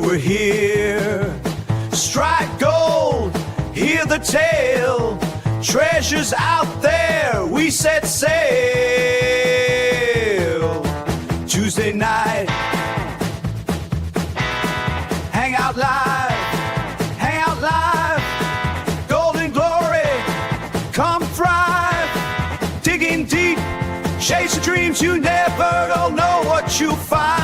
we're here. Strike gold, hear the tale. Treasures out there, we set sail. Tuesday night, Hangout Live, Hangout Live. Golden glory, come thrive. Digging deep, chase your dreams, you never don't know what you'll find.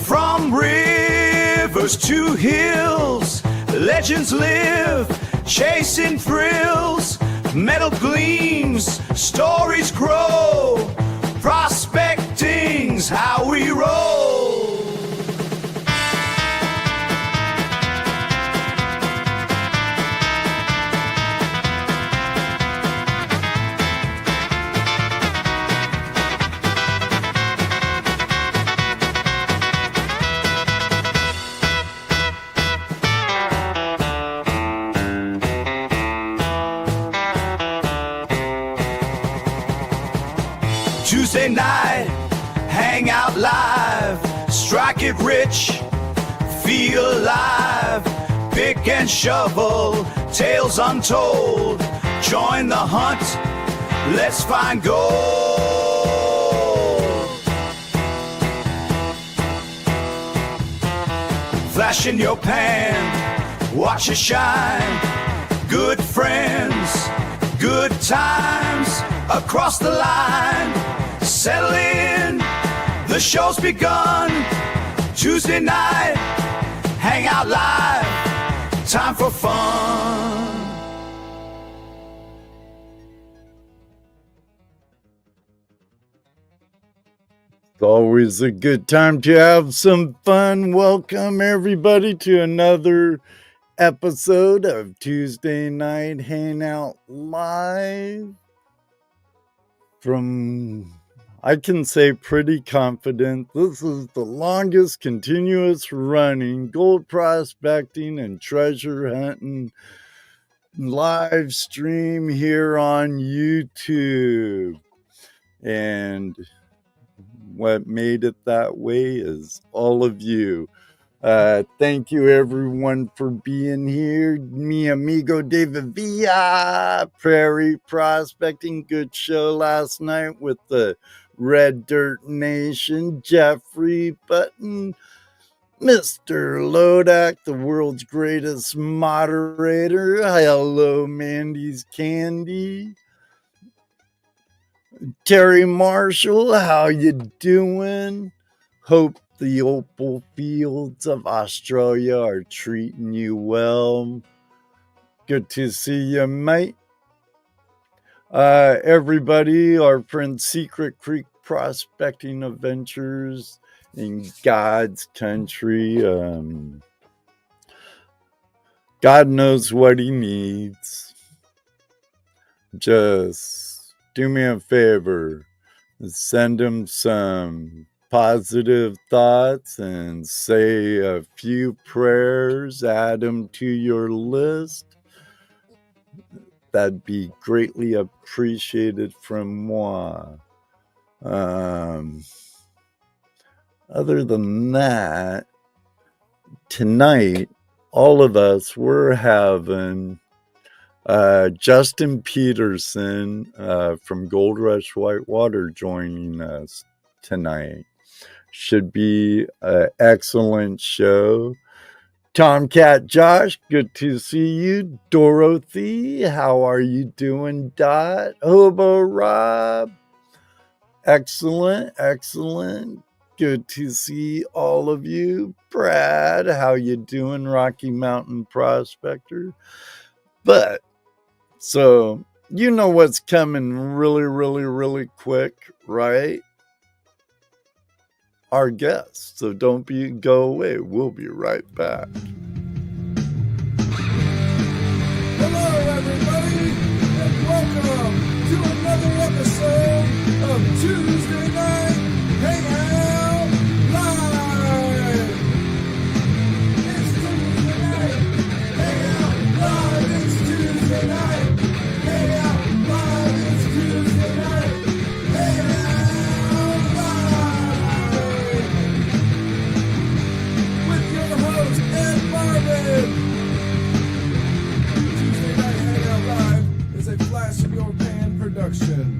From rivers to hills, legends live, chasing thrills. Metal gleams, stories grow. Prospecting's how we roll. Tuesday night, Hangout Live. Strike it rich, feel alive. Pick and shovel, tales untold. Join the hunt, let's find gold. Flash in your pan, watch it shine. Good friends, good times across the line. Settle in, the show's begun. Tuesday night, Hangout Live, time for fun. It's always a good time to have some fun. Welcome everybody to another episode of Tuesday Night Hangout Live. From, I can say pretty confident, this is the longest continuous running gold prospecting and treasure hunting live stream here on YouTube. And what made it that way is all of you. Thank you everyone for being here. Mi amigo David Villa, Prairie Prospecting. Good show last night with the Red Dirt Nation. Jeffrey Button, Mr. Lodak, the world's greatest moderator. Hello, Mandy's Candy. Terry Marshall, how you doing? Hope the opal fields of Australia are treating you well. Good to see you, mate. Everybody, our friend Secret Creek Prospecting Adventures in God's country. God knows what he needs. Just do me a favor. Send him some positive thoughts and say a few prayers. Add them to your list. That'd be greatly appreciated from moi. Other than that, tonight, all of us, we're having Justin Peterson from Gold Rush Whitewater joining us tonight. Should be an excellent show. Tomcat Josh, good to see you. Dorothy, how are you doing? Dot. Hobo Rob, excellent, excellent. Good to see all of you. Brad, how you doing? Rocky Mountain Prospector. But, so, you know what's coming really, really, really quick, right? Our guests. So don't go away. We'll be right back. Hello, everybody, and welcome to another episode of Tuesday Night Hangout Live. It's Tuesday Night Hangout Live. It's Tuesday Night Hangout production.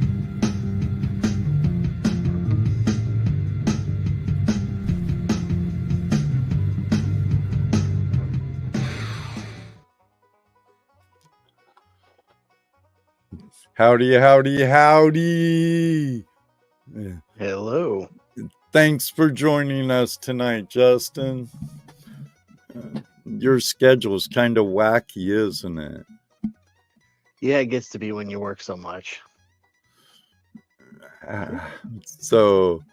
Howdy, howdy, howdy. Hello. Thanks for joining us tonight, Justin. Your schedule's kind of wacky, isn't it? Yeah, it gets to be when you work so much. So,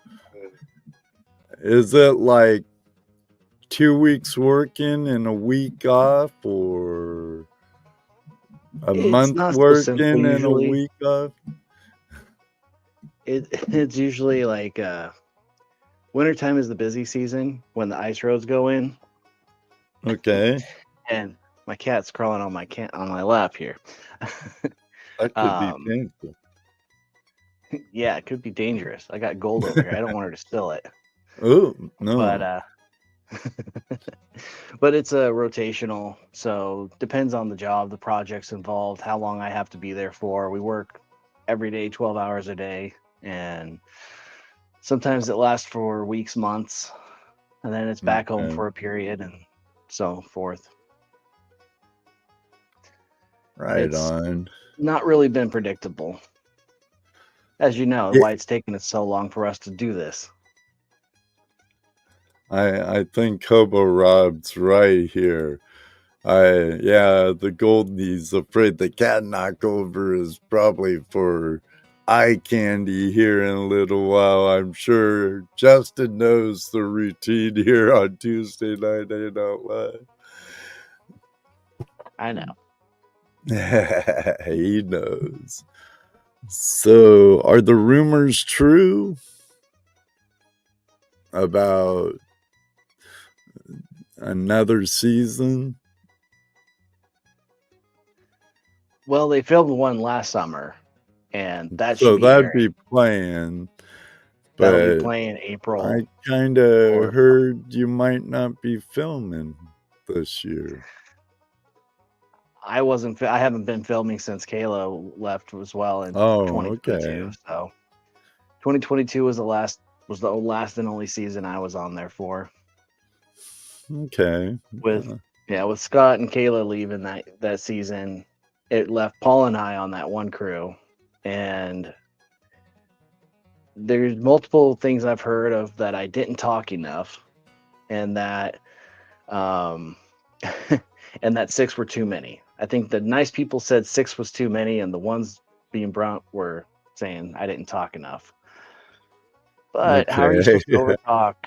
is it like 2 weeks working and a week off, or a It's month not so simple working and a usually. week off? It's usually like wintertime is the busy season when the ice roads go in, Okay, and my cat's crawling on my lap here. that could be um, painful. yeah, it could be dangerous. I got Gold over here. I don't want her to spill it, Oh, no. but but it's a rotational, so depends on the job, the projects involved, how long I have to be there for. We work every day, 12 hours a day, and sometimes it lasts for weeks, months, and then it's back home Okay. for a period and so forth. Right It's on. not really been predictable, as you know, Yeah. why it's taken us so long for us to do this. I think Hobo Rob's right here. The Goldie's afraid the cat knockover is probably for eye candy here in a little while. I'm sure Justin knows the routine here on Tuesday night Ain't Out Loud. I know. He knows. So, are the rumors true about another season? Well, they filmed one last summer, and that So should be that'd airing. be playing, That'll be but playing April. I kind of or- heard you might not be filming this year. I haven't been filming since Kayla left as well in Oh, 2022. okay. So 2022 was the last and only season I was on there for. Okay. With Scott and Kayla leaving that season, it left Paul and I on that one crew, and there's multiple things I've heard of that I didn't talk enough, and that and that 6 were too many. I think the nice people said 6 was too many, and the ones being brunt were saying I didn't talk enough. But how are you supposed to over talk?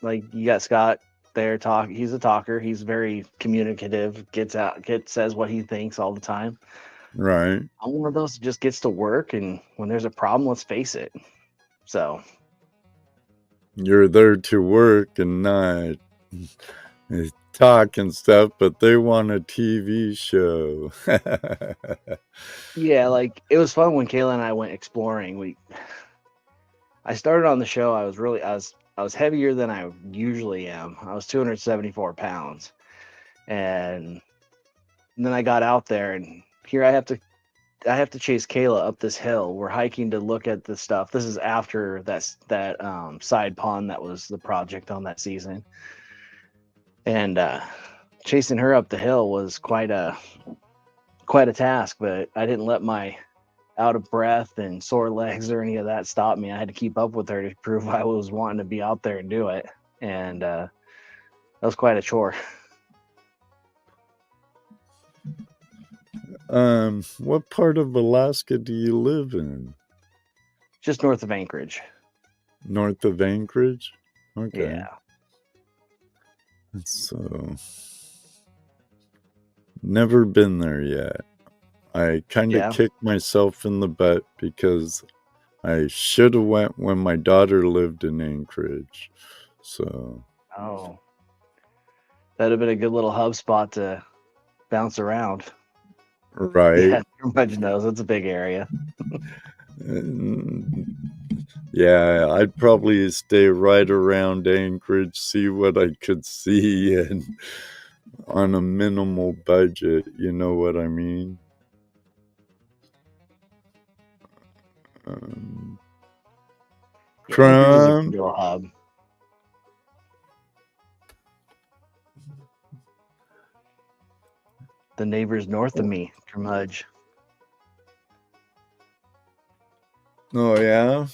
Like, you got Scott there he's a talker, he's very communicative, says what he thinks all the time. Right. I'm one of those that just gets to work, and when there's a problem, let's face it. So You're there to work and not talk and stuff, but they want a TV show. yeah, like, it was fun when Kayla and I went exploring. I started on the show, I was heavier than I usually am. I was 274 pounds. And then I got out there, and here I have to chase Kayla up this hill. We're hiking to look at the stuff. This is after that side pond that was the project on that season. And chasing her up the hill was quite a task, but I didn't let my out of breath and sore legs or any of that stop me. I had to keep up with her to prove I was wanting to be out there and do it. And that was quite a chore. What part of Alaska do you live in? Just north of Anchorage. North of Anchorage? Okay. Yeah. So, never been there yet. I kind of kicked myself in the butt because I should have went when my daughter lived in Anchorage. So. Oh. That'd have been a good little hub spot to bounce around. Right. Yeah, everybody knows it's a big area. Yeah, I'd probably stay right around Anchorage, see what I could see, and on a minimal budget, you know what I mean? Yeah, Neighbors is a Crumb. good little hub. The neighbors north of me, Curmudge. Oh, yeah.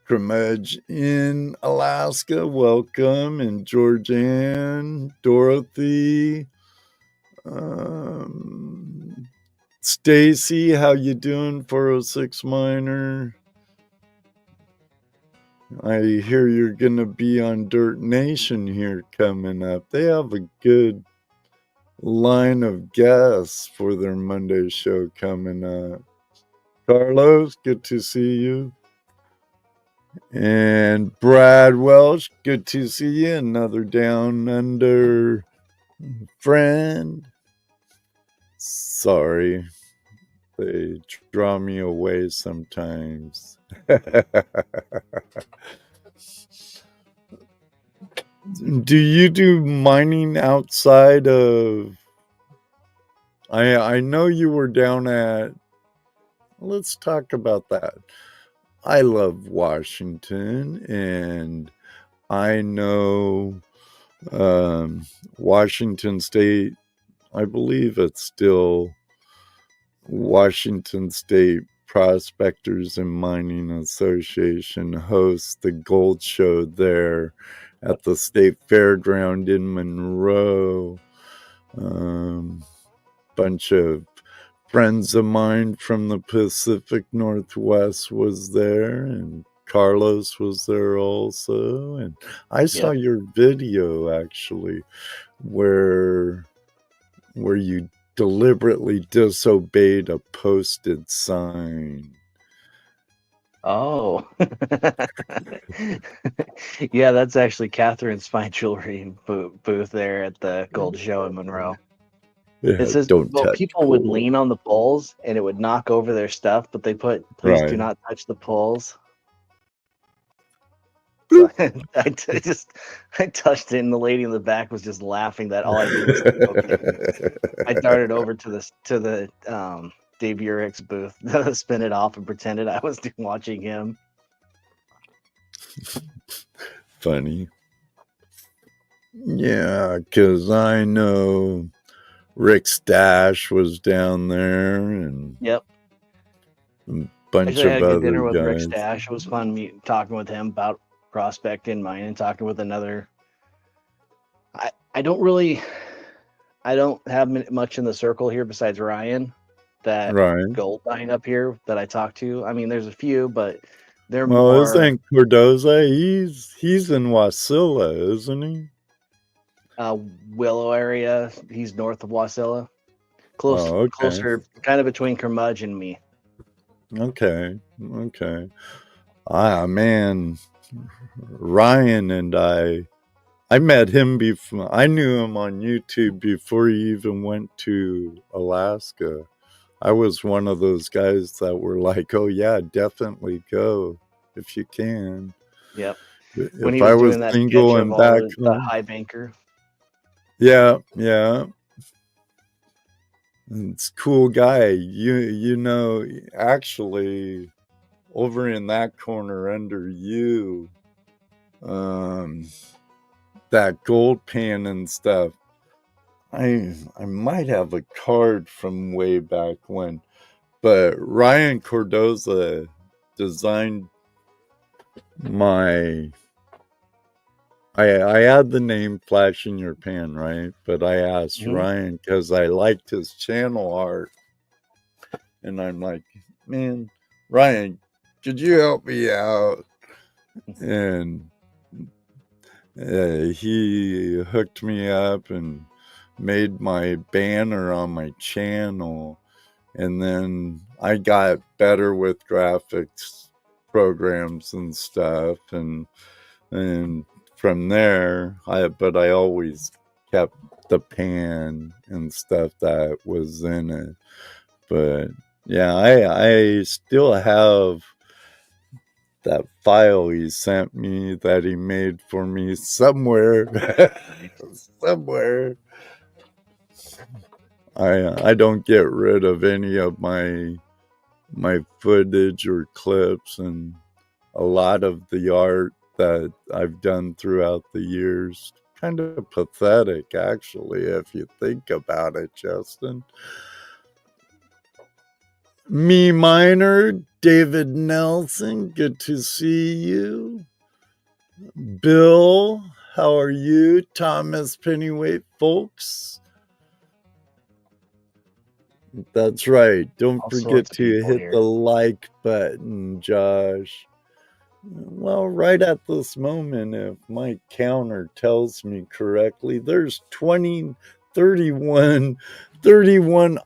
Curmudge in Alaska. Welcome. And Georgianne, Dorothy, Stacy, how you doing, 406 Miner? I hear you're going to be on Dirt Nation here coming up. They have a good line of guests for their Monday show coming up. Carlos, good to see you. And Brad Welsh, good to see you. Another Down Under friend. Sorry, they draw me away sometimes. Do you do mining outside of... I know you were down at... Let's talk about that. I love Washington, and I know Washington State, I believe it's still Washington State Prospectors and Mining Association hosts the gold show there at the State Fairground in Monroe. Bunch of friends of mine from the Pacific Northwest was there, and Carlos was there also. And I saw your video actually where you deliberately disobeyed a posted sign. Oh. Yeah, that's actually Catherine's fine jewelry booth there at the gold show in Monroe. Yeah, It says, don't well, touch people would gold. lean on the poles and it would knock over their stuff, but they put, please do Right. not touch the poles. So I touched it, and the lady in the back was just laughing that all I did was okay. I darted over to the Dave Urick's booth, spin it off, and pretended I was watching him. Funny. Yeah, because I know Rick Stash was down there, and Yep. a bunch Actually, I had of a good other dinner with Rick guys. Stash. It was fun talking with him about prospecting, mining, and talking with another. I don't have much in the circle here besides Ryan that Right. gold mine up here that I talk to. I mean, there's a few, but they're Well, more isn't Cordoza? He's in Wasilla, isn't he? Willow area. He's north of Wasilla, Oh, okay. closer, kind of between Curmudge and me. Okay. Man, Ryan and I met him before. I knew him on YouTube before he even went to Alaska. I was one of those guys that were like, oh yeah, definitely go if you can. Yep. If When he I was was doing that single sketch and of back all the home. high banker. Yeah. It's a cool guy. You know, actually over in that corner under you, that gold pan and stuff. I might have a card from way back when, but Ryan Cordoza designed my... I had the name Flash in Your Pan, right? But I asked Ryan because I liked his channel art. And I'm like, man, Ryan, could you help me out? And he hooked me up and made my banner on my channel. And then I got better with graphics programs and stuff. And from there, I always kept the pan and stuff that was in it. But yeah, I still have that file he sent me that he made for me somewhere. Somewhere. I don't get rid of any of my my footage or clips and a lot of the art that I've done throughout the years. Kind of pathetic, actually, if you think about it, Justin. Me Minor, David Nelson, good to see you. Bill, how are you? Thomas Pennyweight, folks. That's right. Don't All forget sorts of to people hit here. the like button, Josh. Well, right at this moment, if my counter tells me correctly, there's 31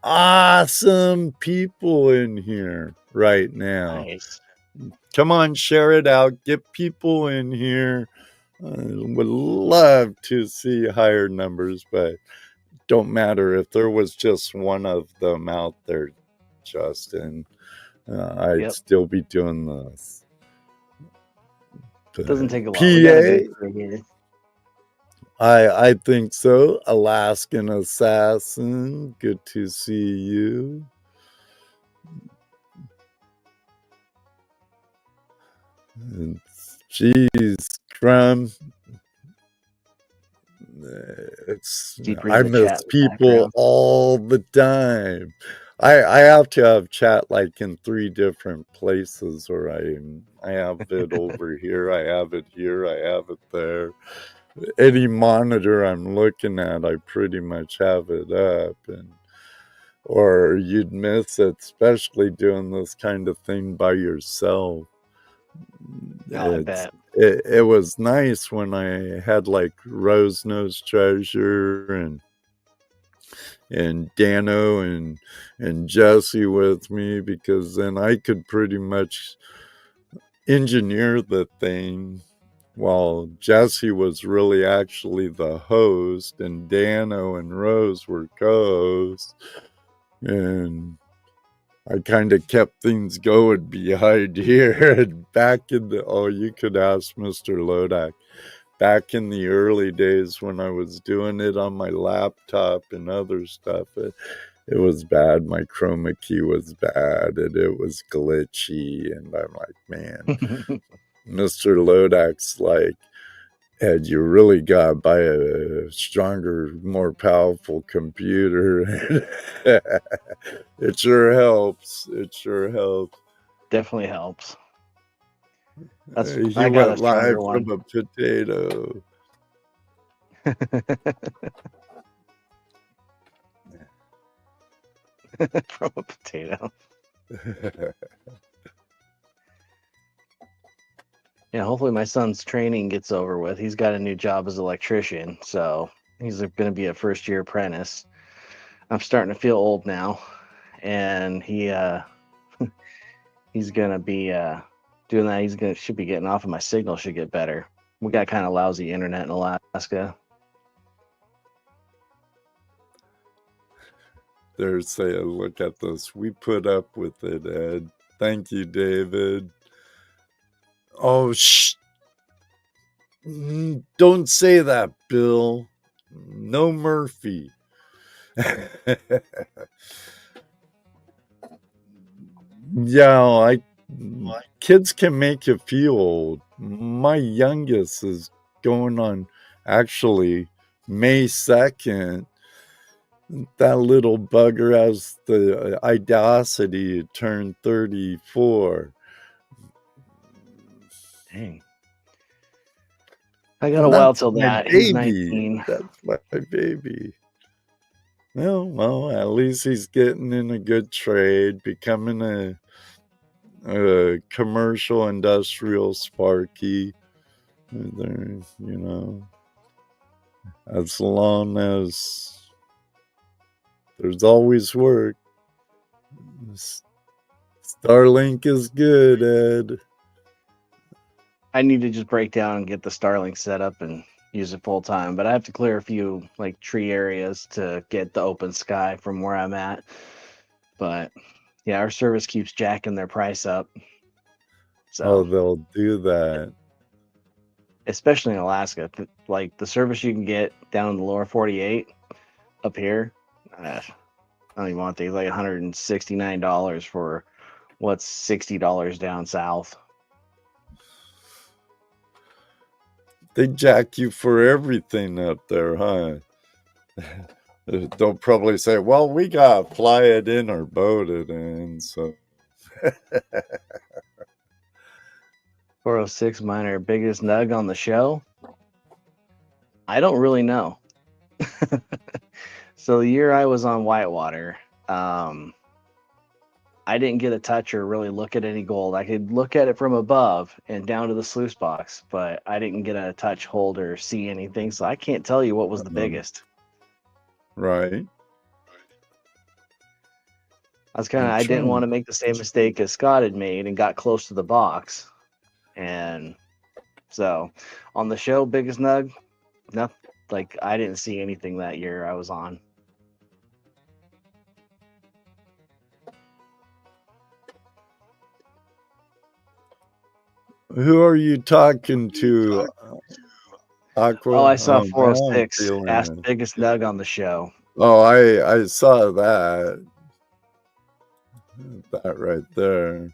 awesome people in here right now. Nice. Come on, share it out. Get people in here. Would love to see higher numbers, but don't matter if there was just one of them out there, Justin. I'd still be doing this. Doesn't take a lot. We got a good crew here. I think so. Alaskan Assassin, good to see you. Jeez, Crumb. I miss people all the time. I have to have chat like in 3 different places, or I have it over here, I have it here, I have it there. Any monitor I'm looking at, I pretty much have it up, or you'd miss it, especially doing this kind of thing by yourself. I bet. It was nice when I had like Rose Nose Treasure and Dano and Jesse with me, because then I could pretty much engineer the thing while Jesse was really actually the host and Dano and Rose were co-hosts, and I kind of kept things going behind here. And back in the, you could ask Mr. Lodak. Back in the early days when I was doing it on my laptop and other stuff, it was bad. My chroma key was bad and it was glitchy. And I'm like, man, Mr. Lodak's like, Ed, you really got to buy a stronger, more powerful computer. It sure helps. It sure helps. Definitely helps. That's He I got went a live one. from a potato. From a potato. Yeah, hopefully my son's training gets over with. He's got a new job as an electrician, so he's going to be a first-year apprentice. I'm starting to feel old now, and he's going to be doing that. Should be getting off, and my signal should get better. We got kind of lousy internet in Alaska. They're saying, look at this. We put up with it, Ed. Thank you, David. Oh, shh. Don't say that, Bill. No Murphy. Yeah, kids can make you feel old. My youngest is going on, actually, May 2nd. That little bugger has the audacity to turn 34. Dang. I got a while till that. He's 19. That's my baby. Well, at least he's getting in a good trade, becoming a commercial industrial Sparky. There, as long as there's always work. Starlink is good, Ed. I need to just break down and get the Starlink set up and use it full time, but I have to clear a few like tree areas to get the open sky from where I'm at. But yeah, our service keeps jacking their price up. So they'll do that. Especially in Alaska. Like the service you can get down in the lower 48 up here, I don't even want things like $169 for what's $60 down south. They jack you for everything up there, huh? They'll probably say, well, we got to fly it in or boat it in. So 406 Minor, biggest nug on the show? I don't really know. So the year I was on Whitewater, I didn't get a touch or really look at any gold. I could look at it from above and down to the sluice box, but I didn't get a touch, hold, or see anything. So I can't tell you what was the biggest. right. I didn't want to make the same mistake as Scott had made and got close to the box. And so on the show, biggest nug, nothing. Like, I didn't see anything that year I was on. Who are you talking to, Aqua? Oh, I saw I am 406 feeling asked it. biggest nug on the show. Oh, I saw that. That right there.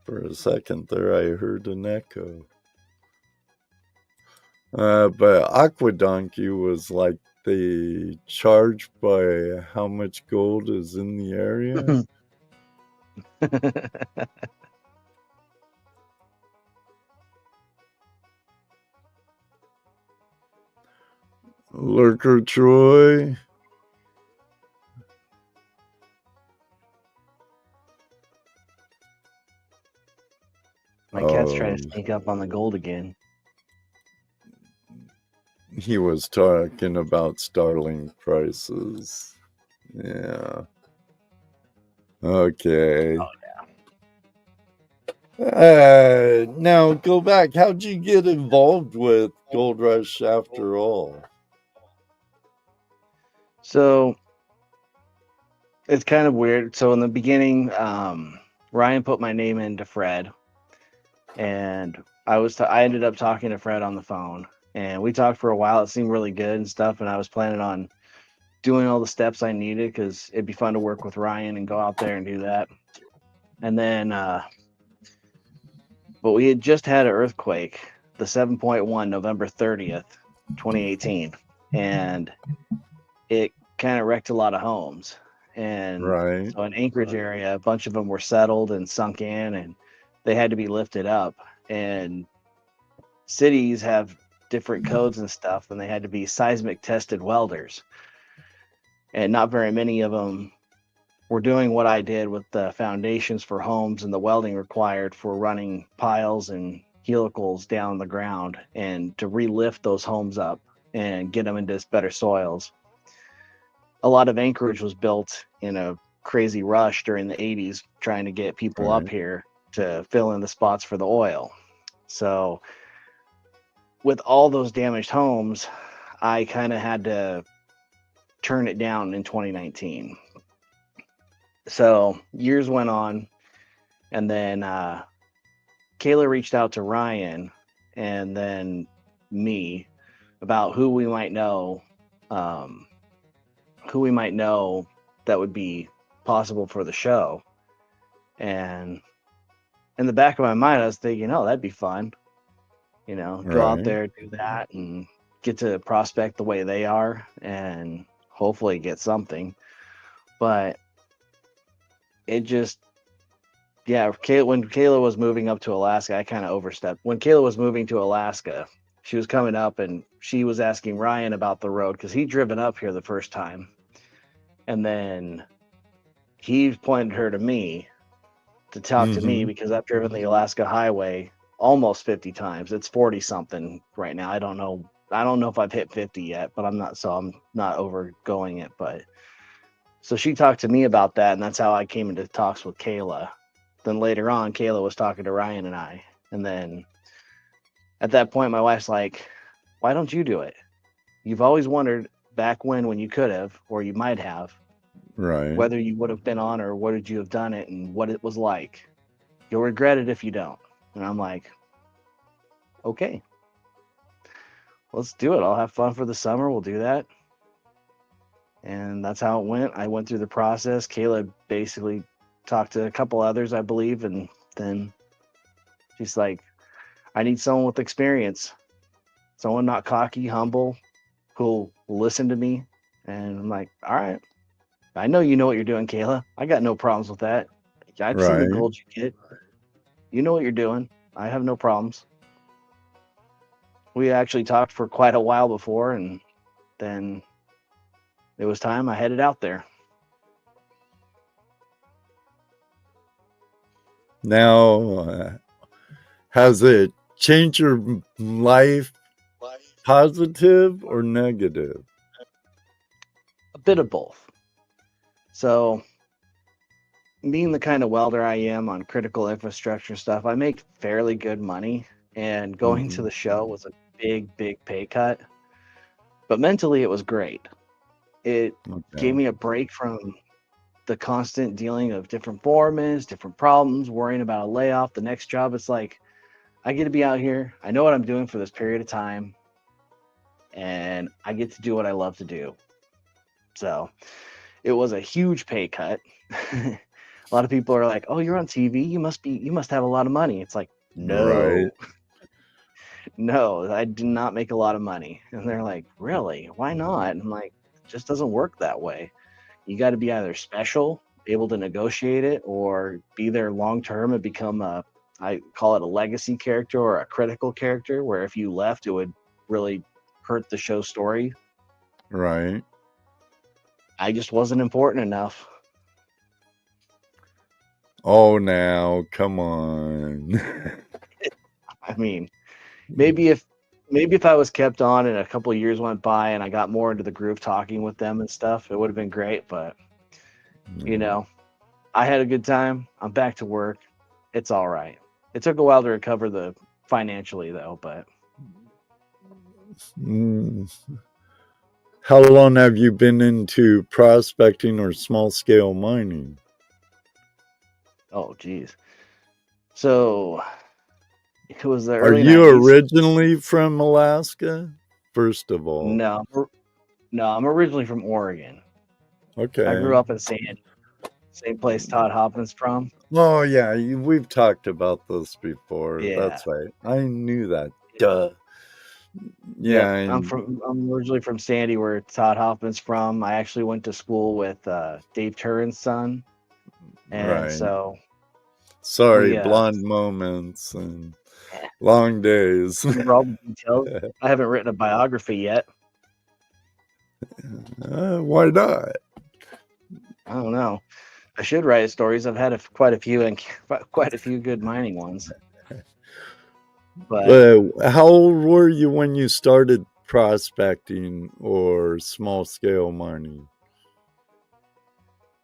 For a second there, I heard an echo. But Aqua Donkey was like, they charge by how much gold is in the area. Lurker Troy. My cat's trying to sneak up on the gold again. He was talking about startling prices. Yeah. Okay. Oh, Now go back. How'd you get involved with Gold Rush after all? So it's kind of weird. So in the beginning, Ryan put my name into Fred, and I ended up talking to Fred on the phone, and we talked for a while. It seemed really good and stuff, and I was planning on doing all the steps I needed because it'd be fun to work with Ryan and go out there and do that. And then, but we had just had an earthquake, the 7.1, November 30th, 2018, and it kind of wrecked a lot of homes. And Right. so in Anchorage area, a bunch of them were settled and sunk in, and they had to be lifted up. And cities have different codes and stuff, and they had to be seismic tested welders. And not very many of them were doing what I did with the foundations for homes and the welding required for running piles and helicals down the ground and to relift those homes up and get them into better soils. A lot of Anchorage was built in a crazy rush during the 80s, trying to get people up here to fill in the spots for the oil. So with all those damaged homes, I kind of had to turn it down in 2019. So years went on, and then Kayla reached out to Ryan and then me about who we might know that would be possible for the show. And in the back of my mind, I was thinking, oh, that'd be fun. You know, go out there, do that, and get to prospect the way they are and hopefully get something. But it just, yeah, when Kayla was moving up to Alaska, I kind of overstepped. When Kayla was moving to Alaska, she was coming up and she was asking Ryan about the road because he'd driven up here the first time. And then he pointed her to me to talk to me because I've driven the Alaska Highway almost 50 times. It's 40 something right now. I don't know if I've hit 50 yet, but I'm not overgoing it. But so she talked to me about that, and that's how I came into talks with Kayla. Then later on, Kayla was talking to Ryan and I. And then at that point, my wife's like, why don't you do it? You've always wondered back when you could have, or you might have, whether you would have been on or would you have done it and what it was like. You'll regret it if you don't. And I'm like, okay, let's do it. I'll have fun for the summer. We'll do that. And that's how it went. I went through the process. Kayla basically talked to a couple others, I believe, and then she's like, I need someone with experience, someone not cocky, humble, who'll listen to me. And I'm like, all right, I know you know what you're doing, Kayla. I got no problems with that. I've seen the Right. gold you get. You know what you're doing. I have no problems. We actually talked for quite a while before, and then it was time I headed out there. Now, has it changed your life, positive or negative? A bit of both. So, being the kind of welder I am on critical infrastructure stuff, I make fairly good money, and going to the show was a big pay cut. But mentally, it was great. It gave me a break from the constant dealing of different foremans, different problems, worrying about a layoff, the next job. It's like, I get to be out here. I know what I'm doing for this period of time, and I get to do what I love to do. So it was a huge pay cut. A lot of people are like, "Oh, you're on TV. You must have a lot of money." It's like, no, Right. no, I do not make a lot of money. And they're like, "Really? Why not?" And I'm like, it just doesn't work that way. You got to be either special, able to negotiate it, or be there long term and become I call it a legacy character or a critical character, where if you left, it would really hurt the show story. Right. I just wasn't important enough. Oh, now, come on. I mean, maybe if I was kept on and a couple of years went by and I got more into the groove talking with them and stuff, it would have been great. But you know, I had a good time. I'm back to work. It's all right. It took a while to recover financially though, but How long have you been into prospecting or small scale mining? oh geez. So it was the Are early you 90s. originally from Alaska? First of all. No, I'm originally from Oregon. Okay. I grew up in Sandy, same place Todd Hoffman's from. Oh yeah, we've talked about this before. Yeah. That's right. I knew that. Duh. Yeah, Yeah. I'm originally from Sandy, where Todd Hoffman's from. I actually went to school with Dave Turin's son, and right. so sorry, blonde moments and long days. remember all the details. I haven't written a biography yet. Why not? I don't know. I should write stories. I've had quite a few and quite a few good mining ones. But how old were you when you started prospecting or small scale mining?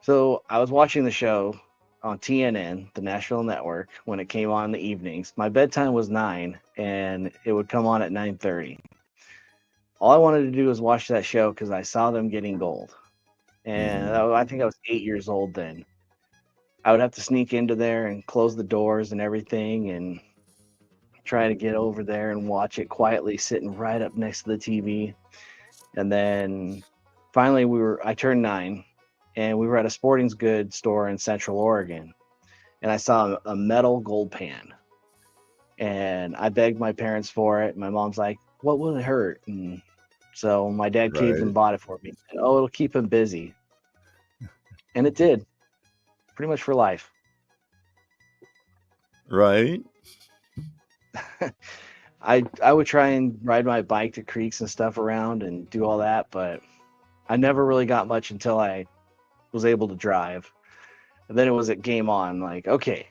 So I was watching the show on TNN, the Nashville network, when it came on in the evenings. My bedtime was 9, and it would come on at 9:30. All I wanted to do was watch that show because I saw them getting gold. And I think I was 8 years old then. I would have to sneak into there and close the doors and everything and try to get over there and watch it quietly, sitting right up next to the TV. And then finally I turned 9, and we were at a sporting goods store in Central Oregon, and I saw a metal gold pan, and I begged my parents for it. My mom's like, "What will it hurt?" And so my dad caved and bought it for me. And, oh, it'll keep him busy. And it did, pretty much for life. Right. I would try and ride my bike to creeks and stuff around and do all that, but I never really got much until I was able to drive. And then it was at game on, like, okay,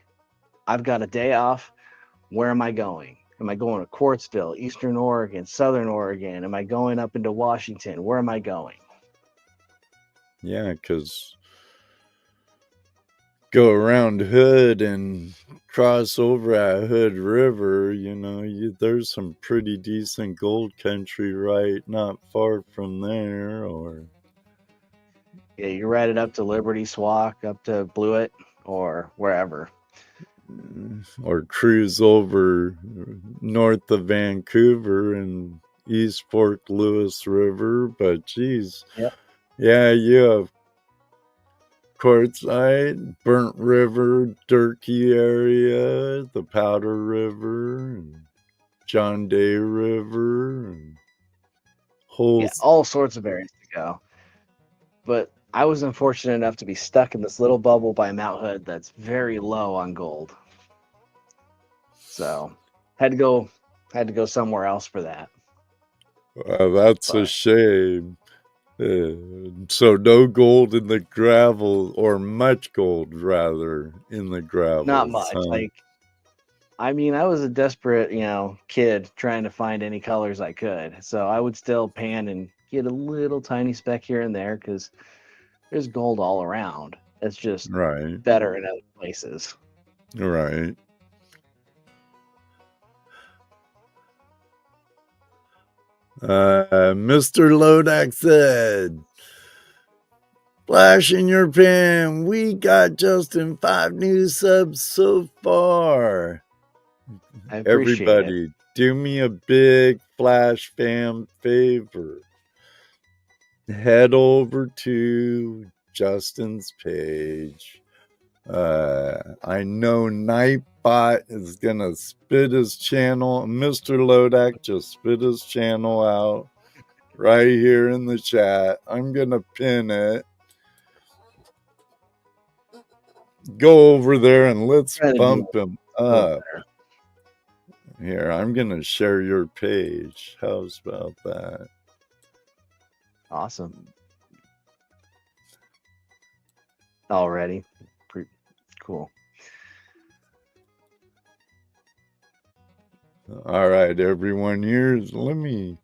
I've got a day off. Where am I going? Am I going to Quartzville, Eastern Oregon, Southern Oregon? Am I going up into Washington? Where am I going? Yeah, because go around Hood and cross over at Hood River, there's some pretty decent gold country right not far from there. Or yeah, you ride it up to Liberty Swak, up to Blewett, or wherever. Or cruise over north of Vancouver and East Fork Lewis River. But geez, yep. Yeah, you have Quartzsite, Burnt River, Durkee area, the Powder River, and John Day River, and whole. Yeah, all sorts of areas to go. But I was unfortunate enough to be stuck in this little bubble by Mount Hood that's very low on gold. So had to go somewhere else for that. That's a But shame. So no gold in the gravel, or much gold rather in the gravel. not much. Like, I mean, I was a desperate, kid trying to find any colors I could. So I would still pan and get a little tiny speck here and there because there's gold all around. It's just Right, better in other places. right. Mr. Lodak said, "Flash in your pen. We got Justin 5 new subs so far." I appreciate it. Everybody, do me a big Flash fam favor. Head over to Justin's page. I know Nightbot is gonna spit his channel. Mr. Lodak just spit his channel out right here in the chat. I'm gonna pin it. Go over there and let's Trying to do bump him a little up. better. Here, I'm gonna share your page. How's about that? Awesome. Already. Pretty cool. All right, everyone. Let me.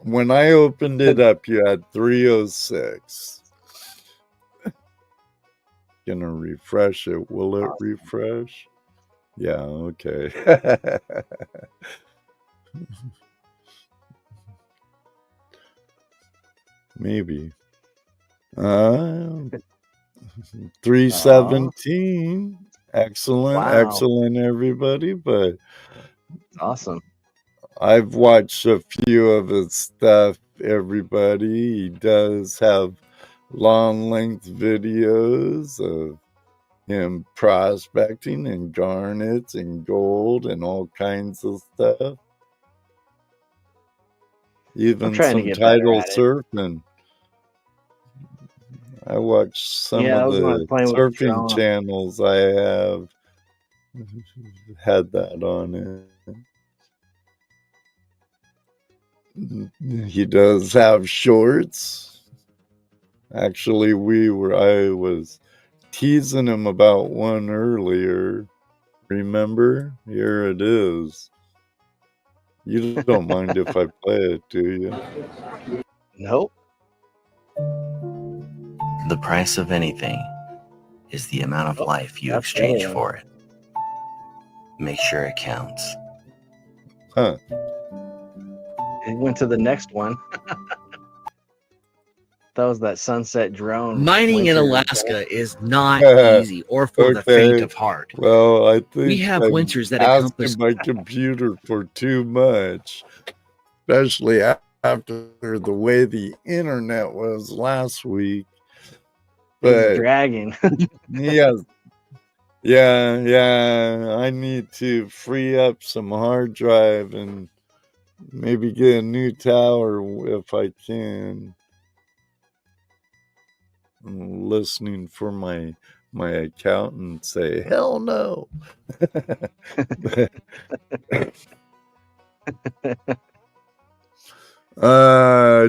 When I opened it up, you had 306. Gonna refresh it. Will it refresh? Yeah, okay. Maybe. 317. Excellent, Wow. excellent, everybody. But Awesome. I've watched a few of his stuff, everybody. He does have long length videos of him prospecting and garnets and gold and all kinds of stuff. Even trying to some get better tidal at it. surfing. I watched some Yeah, I of was the playing with the surfing drone. channels I have had that on it. He does have shorts. Actually, I was teasing him about one earlier. Remember? Here it is. You don't mind if I play it, do you? Nope. The price of anything is the amount of life you exchange for it. Make sure it counts. Huh. It went to the next one. That was that sunset drone. Mining in winter Alaska is not easy or for the Okay. faint of heart. Well, I think We have I'm winters that asking encompass my computer for too much, especially after the way the internet was last week. It's But dragging. yeah, I need to free up some hard drive and maybe get a new tower if I can. I'm listening for my accountant say, hell no.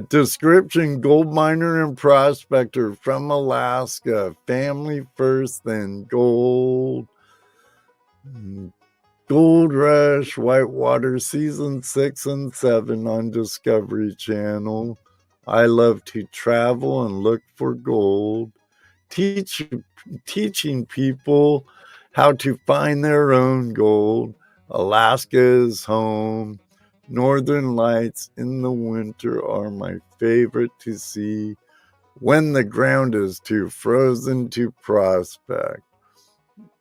Description: gold miner and prospector from Alaska. Family first, then gold. Gold Rush, Whitewater, season 6 and 7 on Discovery Channel. I love to travel and look for gold. Teaching people how to find their own gold. Alaska is home. Northern lights in the winter are my favorite to see when the ground is too frozen to prospect.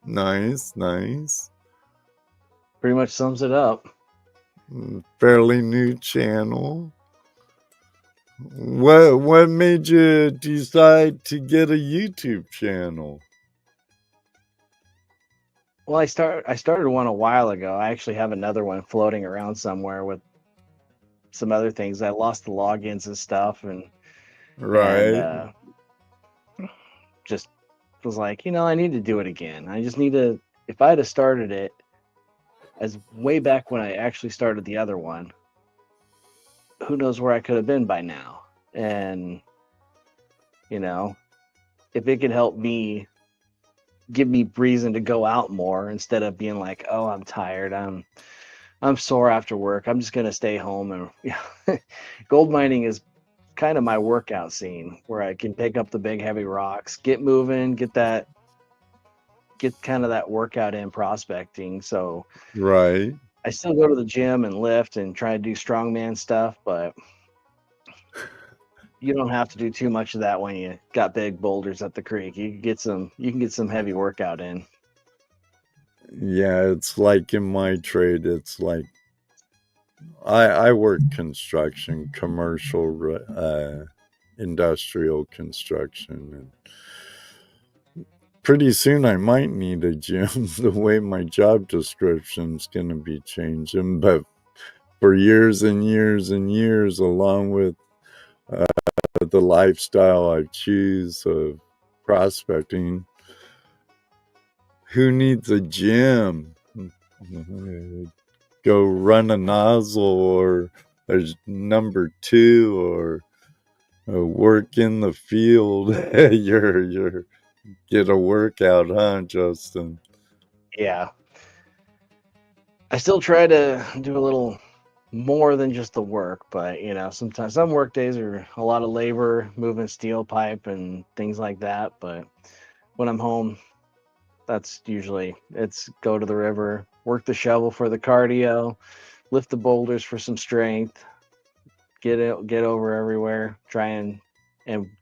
Nice. Pretty much sums it up. Fairly new channel. What made you decide to get a YouTube channel? Well, I started one a while ago. I actually have another one floating around somewhere with some other things. I lost the logins and stuff, and Right. just was like, I need to do it again. I just need to. If I had have started it as way back when I actually started the other one, who knows where I could have been by now? And if it could help me, give me reason to go out more instead of being like, oh, I'm tired, I'm sore after work, I'm just gonna stay home. And gold mining is kind of my workout scene where I can pick up the big heavy rocks, get moving, get kind of that workout in prospecting. So Right. I still go to the gym and lift and try to do strongman stuff, but you don't have to do too much of that when you got big boulders at the creek. You can get some heavy workout in. Yeah, it's like in my trade, it's like I work construction, commercial, industrial construction, and pretty soon I might need a gym the way my job description's going to be changing. But for years and years and years, along with the lifestyle I choose of prospecting, who needs a gym? Go run a nozzle, or there's number 2, or work in the field. you're get a workout, huh, Justin? Yeah. I still try to do a little more than just the work, but sometimes some work days are a lot of labor, moving steel pipe and things like that. But when I'm home, that's usually it's go to the river, work the shovel for the cardio, lift the boulders for some strength, get over everywhere, try and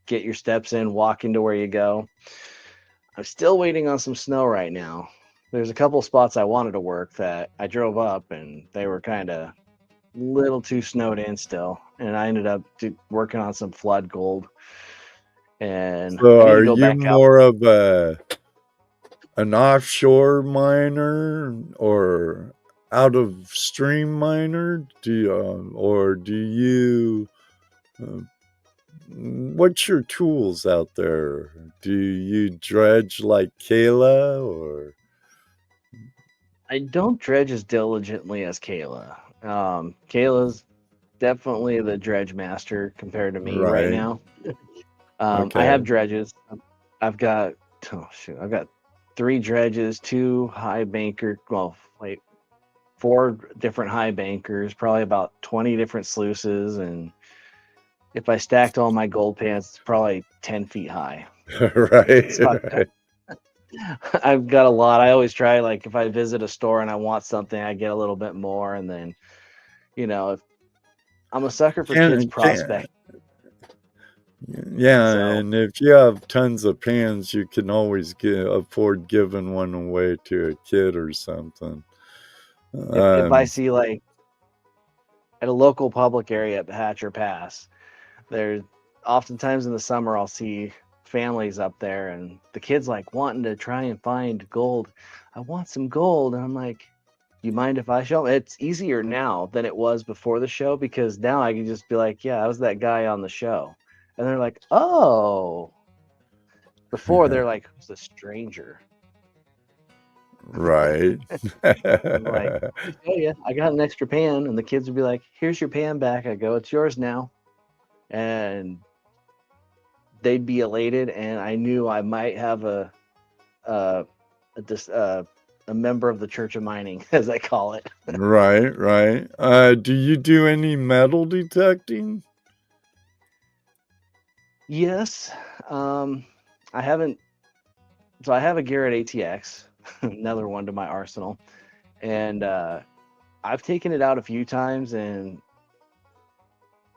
get your steps in, walk into where you go. I'm still waiting on some snow right now. There's a couple spots I wanted to work that I drove up and they were kind of little too snowed in still, and I ended up working on some flood gold. And So I need to are go you back out. more of an offshore miner or out of stream miner? Or do you what's your tools out there? Do you dredge like Kayla, or I don't dredge as diligently as Kayla. Kayla's definitely the dredge master compared to me right right? now. I Okay. have dredges. I've got I've got 3 dredges, 2 high banker. Well, wait, 4 different high bankers, probably about 20 different sluices, and if I stacked all my gold pans, it's probably 10 feet high. right, So right. I've got a lot. I always try, like, if I visit a store and I want something, I get a little bit more, and then if I'm a sucker for kids Can prospect. Yeah, So and if you have tons of pans, you can always afford giving one away to a kid or something. if I Um, see, like, at a local public area at Hatcher Pass, there's oftentimes in the summer I'll see families up there and the kids like wanting to try and find gold. I want some gold. And I'm like, you mind if I show them? It's easier now than it was before the show, because now I can just be like, yeah, I was that guy on the show. And they're like, oh. Before they're like, who's the stranger? right. I'm like, oh yeah, I got an extra pan. And the kids would be like, here's your pan back. I go, it's yours now. And they'd be elated, and I knew I might have a member of the Church of Mining, as I call it. Right, right. Do you do any metal detecting? Yes, I haven't. So I have a Garrett ATX, another one to my arsenal, and I've taken it out a few times, and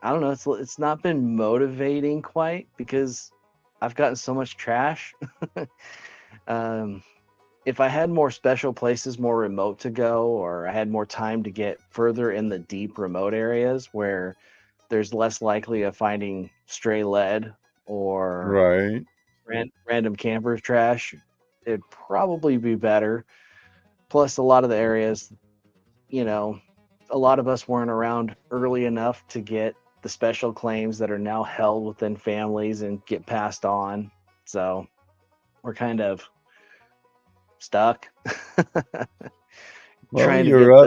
I don't know. It's not been motivating quite because I've gotten so much trash. If I had more special places, more remote to go, or I had more time to get further in the deep remote areas where there's less likely of finding stray lead or Right. random campers trash. It'd probably be better. Plus, a lot of the areas, a lot of us weren't around early enough to get the special claims that are now held within families and get passed on. So we're kind of stuck. Well, Trying to you're get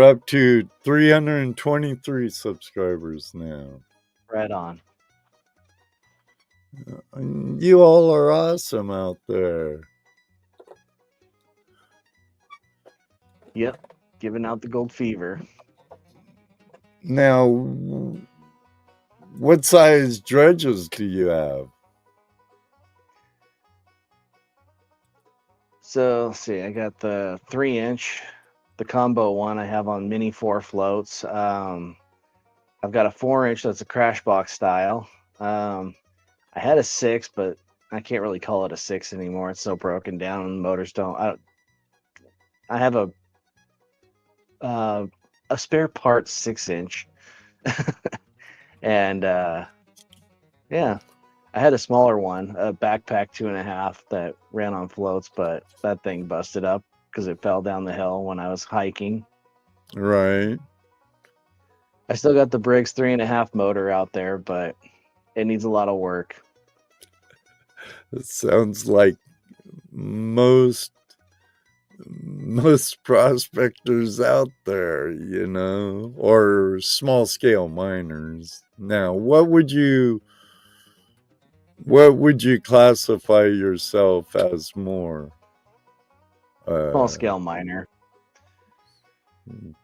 up to 323 subscribers now. right on. And you all are awesome out there. Yep, giving out the gold fever. Now, what size dredges do you have? So let's see, I got the 3-inch, the combo one I have on mini 4 floats. I've got a 4-inch that's a crash box style. I had a 6, but I can't really call it a 6 anymore. It's so broken down and motors don't. I have a spare part 6-inch. And yeah, I had a smaller one, a backpack 2.5 that ran on floats, but that thing busted up because it fell down the hill when I was hiking. Right. I still got the Briggs 3.5 motor out there, but it needs a lot of work. It sounds like most prospectors out there, or small scale miners. Now, what would you classify yourself as more? Small scale miner.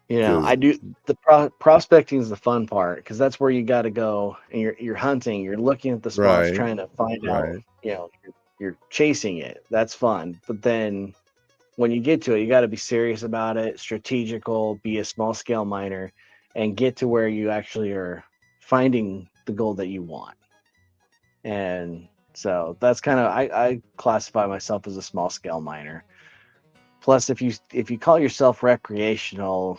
Just- I do the prospecting is the fun part because that's where you got to go and you're hunting, you're looking at the spots, Right. trying to find Right. out. You're chasing it. That's fun, but then when you get to it, you got to be serious about it, strategical, be a small scale miner, and get to where you actually are finding the gold that you want. And so that's kind of I classify myself as a small scale miner. Plus, if you call yourself recreational,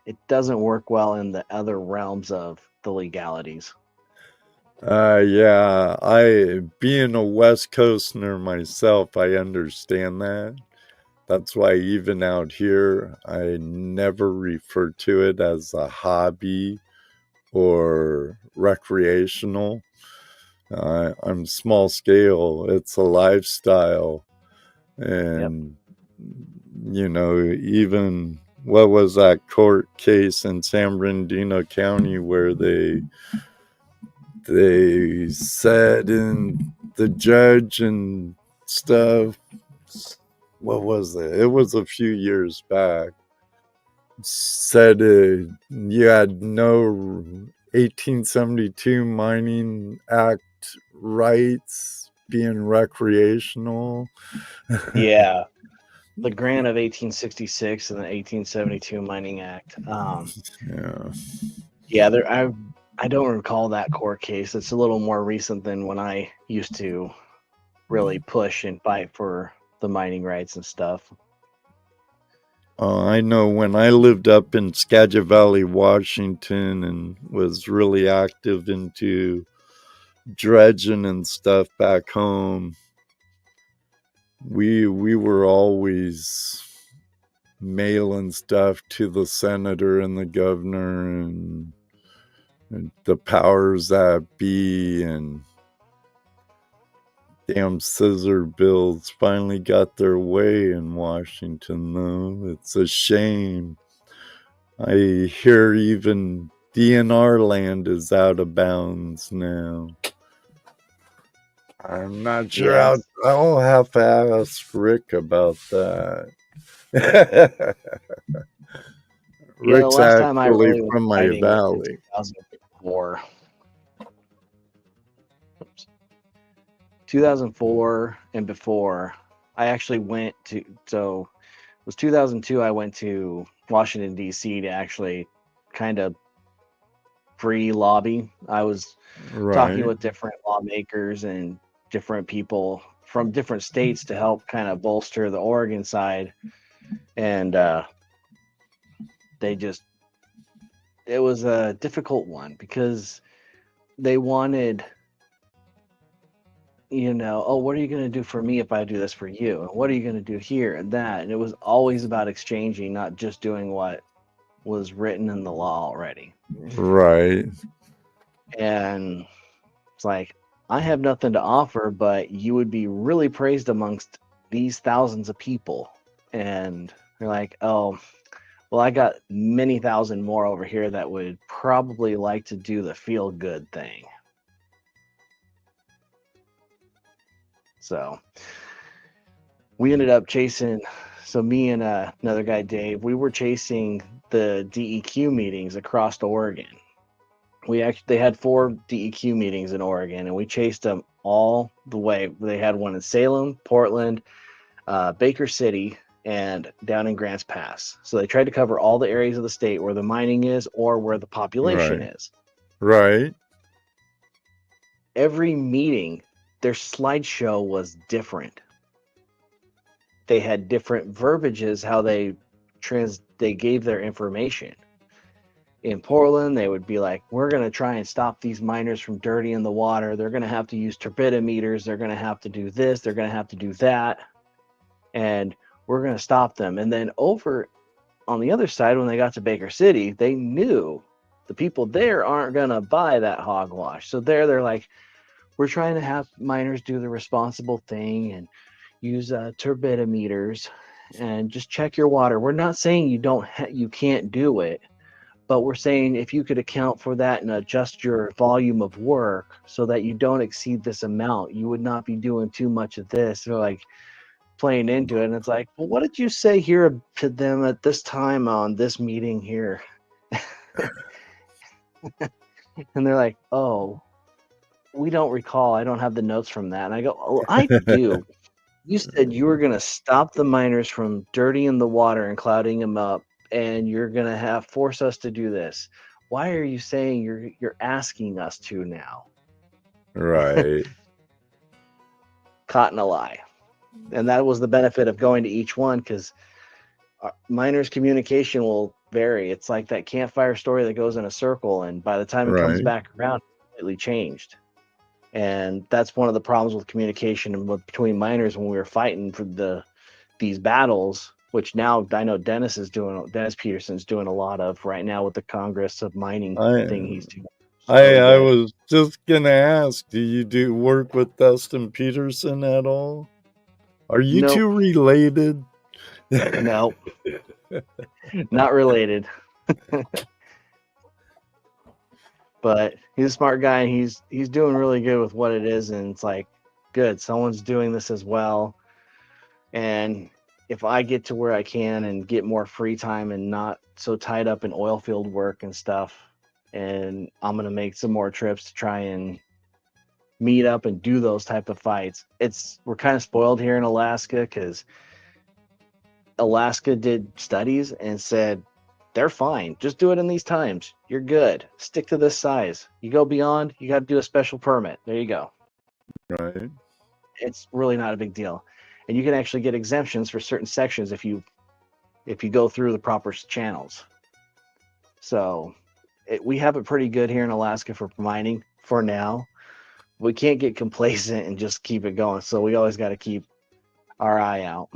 it doesn't work well in the other realms of the legalities. Yeah, being a West Coaster myself, I understand that. That's why even out here, I never refer to it as a hobby or recreational. I'm small scale. It's a lifestyle. And, even what was that court case in San Bernardino County where they said, and the judge and stuff, what was it? It was a few years back. Said you had no 1872 Mining Act rights being recreational. Yeah. The grant of 1866 and the 1872 Mining Act. Yeah. I don't recall that court case. It's a little more recent than when I used to really push and fight for the mining rights and stuff. I know when I lived up in Skagit Valley, Washington, and was really active into dredging and stuff back home, we were always mailing stuff to the senator and the governor and the powers that be, and damn scissor bills finally got their way in Washington, though. It's a shame. I hear even DNR land is out of bounds now. I'm not sure. Yes. I'll have to ask Rick about that. Rick's the last time I actually really was from my fighting was in valley. 2004. 2004 and before, I actually went to, so it was 2002, I went to Washington, D.C. to actually kind of free lobby. I was talking Right. with different lawmakers and different people from different states to help kind of bolster the Oregon side. And they just it was a difficult one because they wanted, oh, what are you going to do for me if I do this for you? And what are you going to do here and that? And it was always about exchanging, not just doing what was written in the law already. Right. And it's like, I have nothing to offer, but you would be really praised amongst these thousands of people. And you're like, oh, well, I got many thousand more over here that would probably like to do the feel good thing. So we ended up chasing. So me and another guy, Dave, we were chasing the DEQ meetings across Oregon. They had 4 DEQ meetings in Oregon, and we chased them all the way. They had one in Salem, Portland, Baker City, and down in Grants Pass. So they tried to cover all the areas of the state where the mining is or where the population is. Right. Every meeting, their slideshow was different. They had different verbiages how they gave their information. In Portland, they would be like, we're going to try and stop these miners from dirtying the water. They're going to have to use turbidimeters. They're going to have to do this. They're going to have to do that. And we're going to stop them. And then over on the other side, when they got to Baker City, they knew the people there aren't going to buy that hogwash. So they're like, we're trying to have miners do the responsible thing and use turbidimeters and just check your water. We're not saying you can't do it, but we're saying if you could account for that and adjust your volume of work so that you don't exceed this amount, you would not be doing too much of this. They're like playing into it, and it's like, well, what did you say here to them at this time on this meeting here? And they're like, oh, we don't recall. I don't have the notes from that. And I go, oh, I do. You said you were going to stop the miners from dirtying the water and clouding them up, and you're going to force us to do this. Why are you saying you're asking us to now? Right. Caught in a lie. And that was the benefit of going to each one, because miners' communication will vary. It's like that campfire story that goes in a circle, and by the time it comes back around, it's completely changed. And that's one of the problems with communication between miners when we were fighting for these battles, which now I know Dennis Peterson's doing a lot of right now with the Congress of Mining thing he's doing. I was just gonna ask, do you do work with Dustin Peterson at all? Are you two related? No, not related. But he's a smart guy, and he's doing really good with what it is, and it's like, good, someone's doing this as well. And if I get to where I can and get more free time and not so tied up in oil field work and stuff, and I'm gonna make some more trips to try and meet up and do those type of fights. We're kind of spoiled here in Alaska, because Alaska did studies and said they're fine. Just do it in these times. You're good. Stick to this size. You go beyond, you got to do a special permit. There you go. Right. It's really not a big deal. And you can actually get exemptions for certain sections if you go through the proper channels. So we have it pretty good here in Alaska for mining for now. We can't get complacent and just keep it going. So we always got to keep our eye out.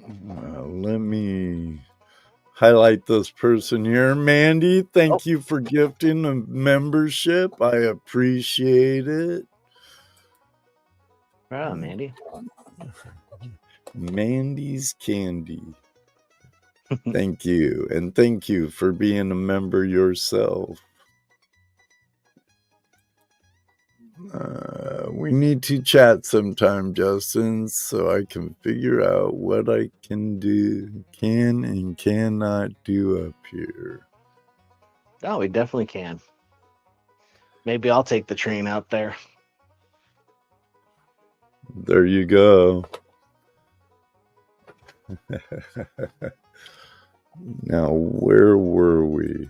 Let me highlight this person here. Mandy, thank you for gifting a membership. I appreciate it. Wow, Mandy. Mandy's Candy. Thank you. And thank you for being a member yourself. We need to chat sometime, Justin, so I can figure out what I can and cannot do up here. Oh, we definitely can. Maybe I'll take the train out there. There you go. Now, where were we?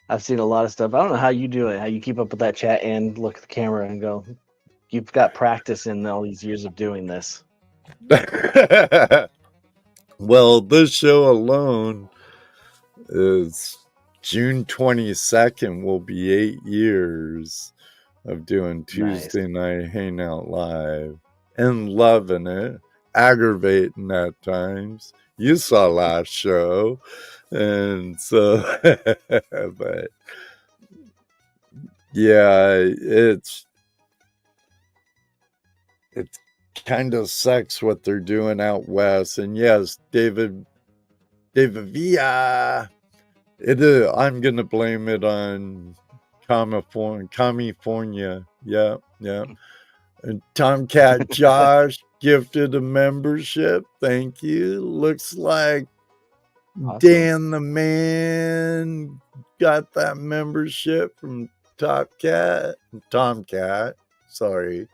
I've seen a lot of stuff. I don't know how you do it, how you keep up with that chat and look at the camera and go, You've got practice in all these years of doing this. Well, this show alone is June 22nd will be 8 years of doing Tuesday night Hangout Live and loving it, aggravating at times. You saw last show, and so, but yeah, it's kind of sucks what they're doing out west. And yes, David Villa. It is. I'm gonna blame it on California. Yeah. And Tomcat Josh gifted a membership. Thank you. Looks like Awesome. Dan the Man got that membership from Tomcat. Sorry.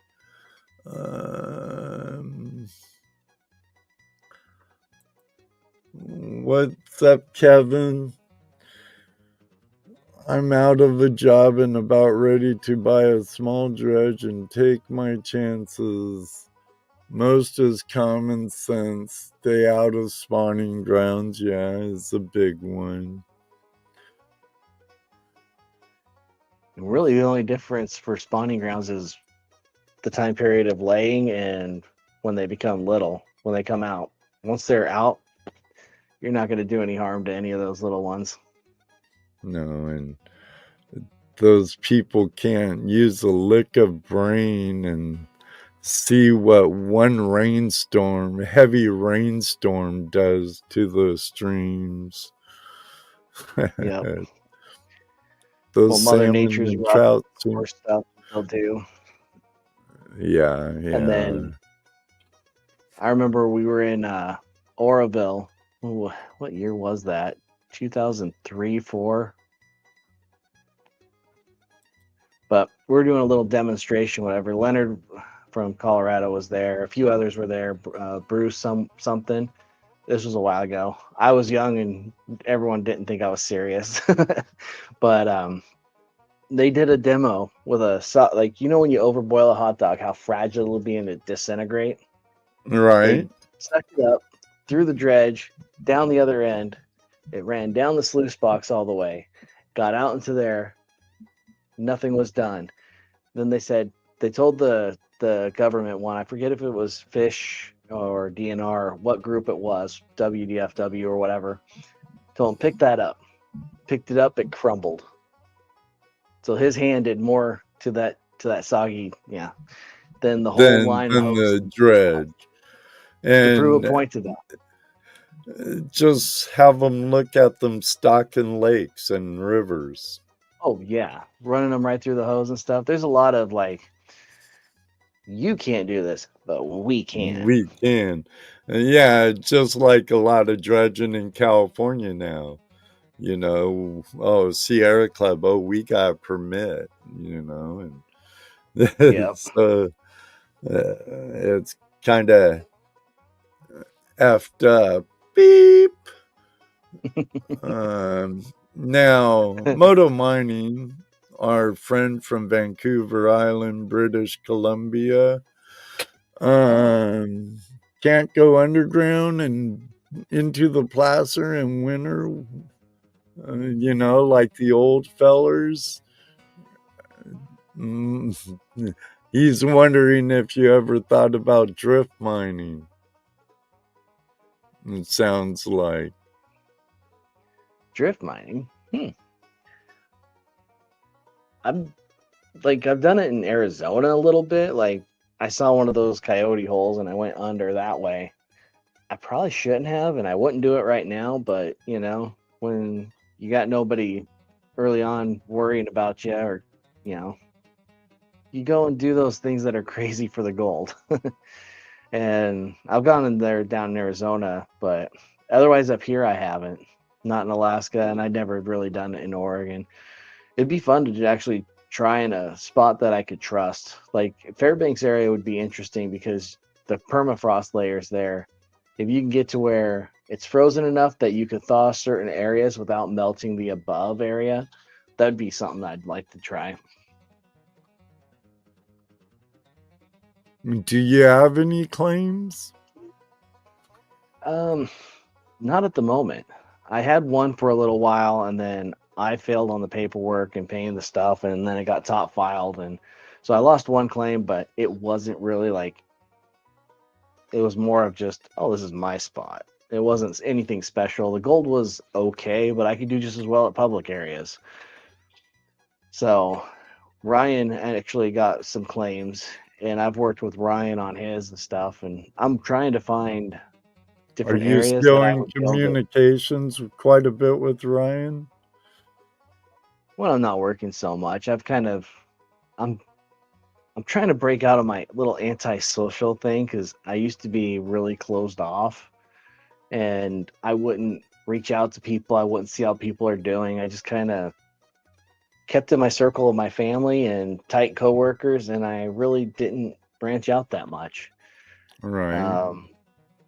What's up, Kevin? I'm out of a job and about ready to buy a small dredge and take my chances. Most is common sense. Stay out of spawning grounds. Yeah, it's a big one. Really, the only difference for spawning grounds is the time period of laying and when they become little, when they come out. Once they're out, you're not going to do any harm to any of those little ones. No, and those people can't use a lick of brain and see what one heavy rainstorm does to the streams. Yep. Those Mother salmon Nature's and trout. more stuff they'll do. Yeah. And then I remember we were in Oroville. Ooh, what year was that? 2003, 4. But we were doing a little demonstration, whatever. Leonard from Colorado was there. A few others were there. Bruce something. This was a while ago. I was young and everyone didn't think I was serious. But they did a demo with like, you know, when you overboil a hot dog, how fragile it'll be and it disintegrate. Right. They sucked it up through the dredge, down the other end. It ran down the sluice box all the way, got out into there. Nothing was done. Then they told the government one, I forget if it was Fish or DNR, what group it was, WDFW or whatever. Told him, pick that up. Picked it up, it crumbled. So his hand did more to that soggy, than the whole line of hose. The dredge. To prove And a point to them. just have them look at them stocking lakes and rivers. Oh, yeah. Running them right through the hose and stuff. There's a lot of like, you can't do this, but we can. We can. Yeah, just like a lot of dredging in California now. You know, Sierra Club, we got a permit, you know. And Yep. so it's kind of effed up. Beep. Now, Moto Mining, our friend from Vancouver Island, British Columbia, can't go underground and into the placer in winter, you know, like the old fellers. He's wondering if you ever thought about drift mining. It sounds like. Drift mining. I've done it in Arizona a little bit. Like, I saw one of those coyote holes and I went under that way. I probably shouldn't have, and I wouldn't do it right now, but you know, when you got nobody early on worrying about you, or you know, you go and do those things that are crazy for the gold. And I've gone in there down in Arizona, but otherwise up here I haven't. Not in Alaska, and I'd never really done it in Oregon. It'd be fun to actually try in a spot that I could trust. Like Fairbanks area would be interesting because the permafrost layers there, if you can get to where it's frozen enough that you could thaw certain areas without melting the above area, that'd be something I'd like to try. Do you have any claims? Not at the moment. I had one for a little while, and then I failed on the paperwork and paying the stuff, and then it got top filed, and so I lost one claim, but it wasn't really like, it was more of just, oh, this is my spot. It wasn't anything special. The gold was okay, but I could do just as well at public areas. So Ryan actually got some claims, and I've worked with Ryan on his and stuff, and I'm trying to find Are different you areas that still I in would be able to. communications quite a bit with Ryan? Well, I'm not working so much. I'm trying to break out of my little antisocial thing because I used to be really closed off, and I wouldn't reach out to people. I wouldn't see how people are doing. I just kind of kept in my circle of my family and tight coworkers, and I really didn't branch out that much. Right.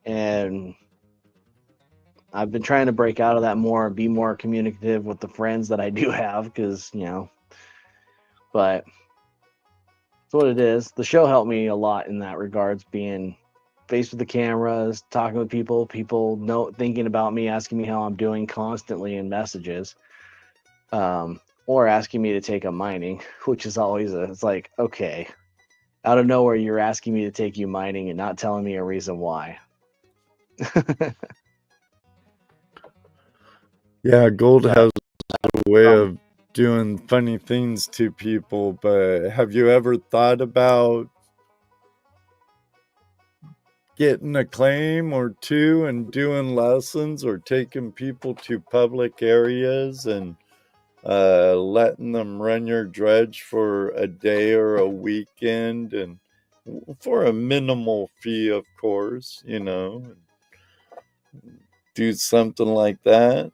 And I've been trying to break out of that more and be more communicative with the friends that I do have, because but that's what it is. The show helped me a lot in that regards, being faced with the cameras, talking with people, thinking about me, asking me how I'm doing constantly in messages, or asking me to take up mining, which is always it's like, okay, out of nowhere, you're asking me to take you mining and not telling me a reason why. Yeah, gold So, has a way of doing funny things to people, but have you ever thought about getting a claim or two and doing lessons, or taking people to public areas and letting them run your dredge for a day or a weekend, and for a minimal fee, of course, do something like that?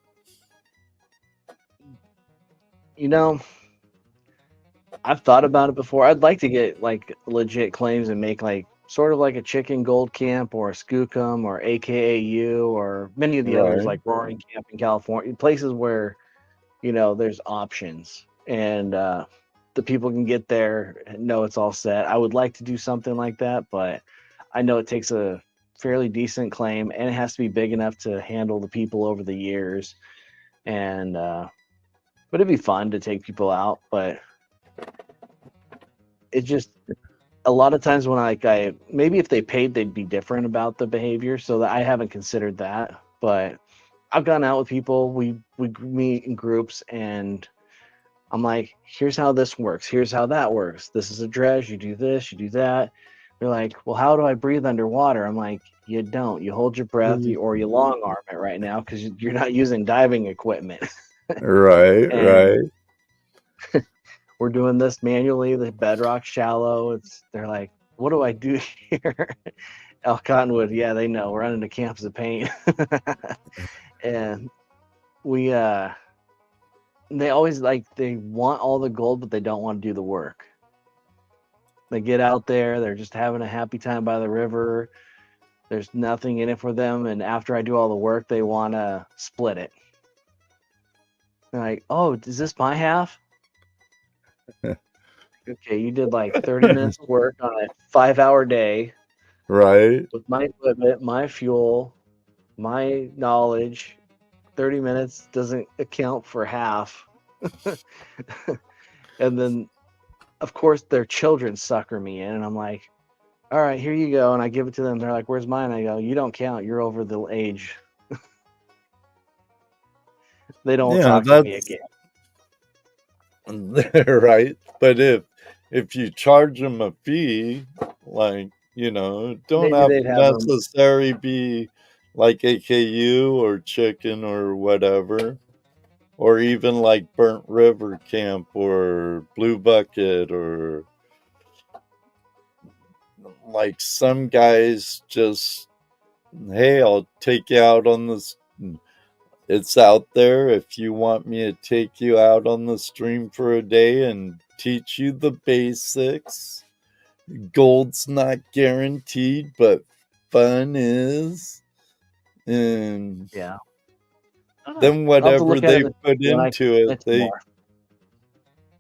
I've thought about it before. I'd like to get like legit claims and make like sort of like a chicken gold camp or a skookum or AKAU or many of the others, Right. like Roaring Camp in California, places where there's options, and the people can get there and know it's all set. I would like to do something like that, but I know it takes a fairly decent claim, and it has to be big enough to handle the people over the years. And but it'd be fun to take people out, but it just, a lot of times when I maybe if they paid, they'd be different about the behavior, so that I haven't considered that. But I've gone out with people, we meet in groups, and I'm like, here's how this works, here's how that works, this is a dredge, you do this, you do that. They're like, well, how do I breathe underwater? I'm like, you don't. You hold your breath, or you long arm it right now, because you're not using diving equipment. Right, And right. we're doing this manually. The bedrock's shallow. They're like, what do I do here? El Cottonwood, yeah, they know. We're running to camps of pain. And we they always they want all the gold, but they don't want to do the work. They get out there, they're just having a happy time by the river. There's nothing in it for them, and after I do all the work, they want to split it. They're like, oh, is this my half? Okay, you did like 30 minutes of work on a 5-hour day. Right. With my equipment, my fuel, my knowledge. 30 minutes doesn't account for half. And then, of course, their children sucker me in, and I'm like, all right, here you go. And I give it to them. They're like, where's mine? I go, you don't count. You're over the age. They don't talk to me again. Right. But if you charge them a fee, like, don't Maybe have they'd to have them. necessarily be like AKU or chicken or whatever, or even like Burnt River Camp or Blue Bucket, or like some guys just, hey, I'll take you out on this. It's out there. If you want me to take you out on the stream for a day and teach you the basics, gold's not guaranteed, but fun is. And Yeah. then whatever they put into it, more.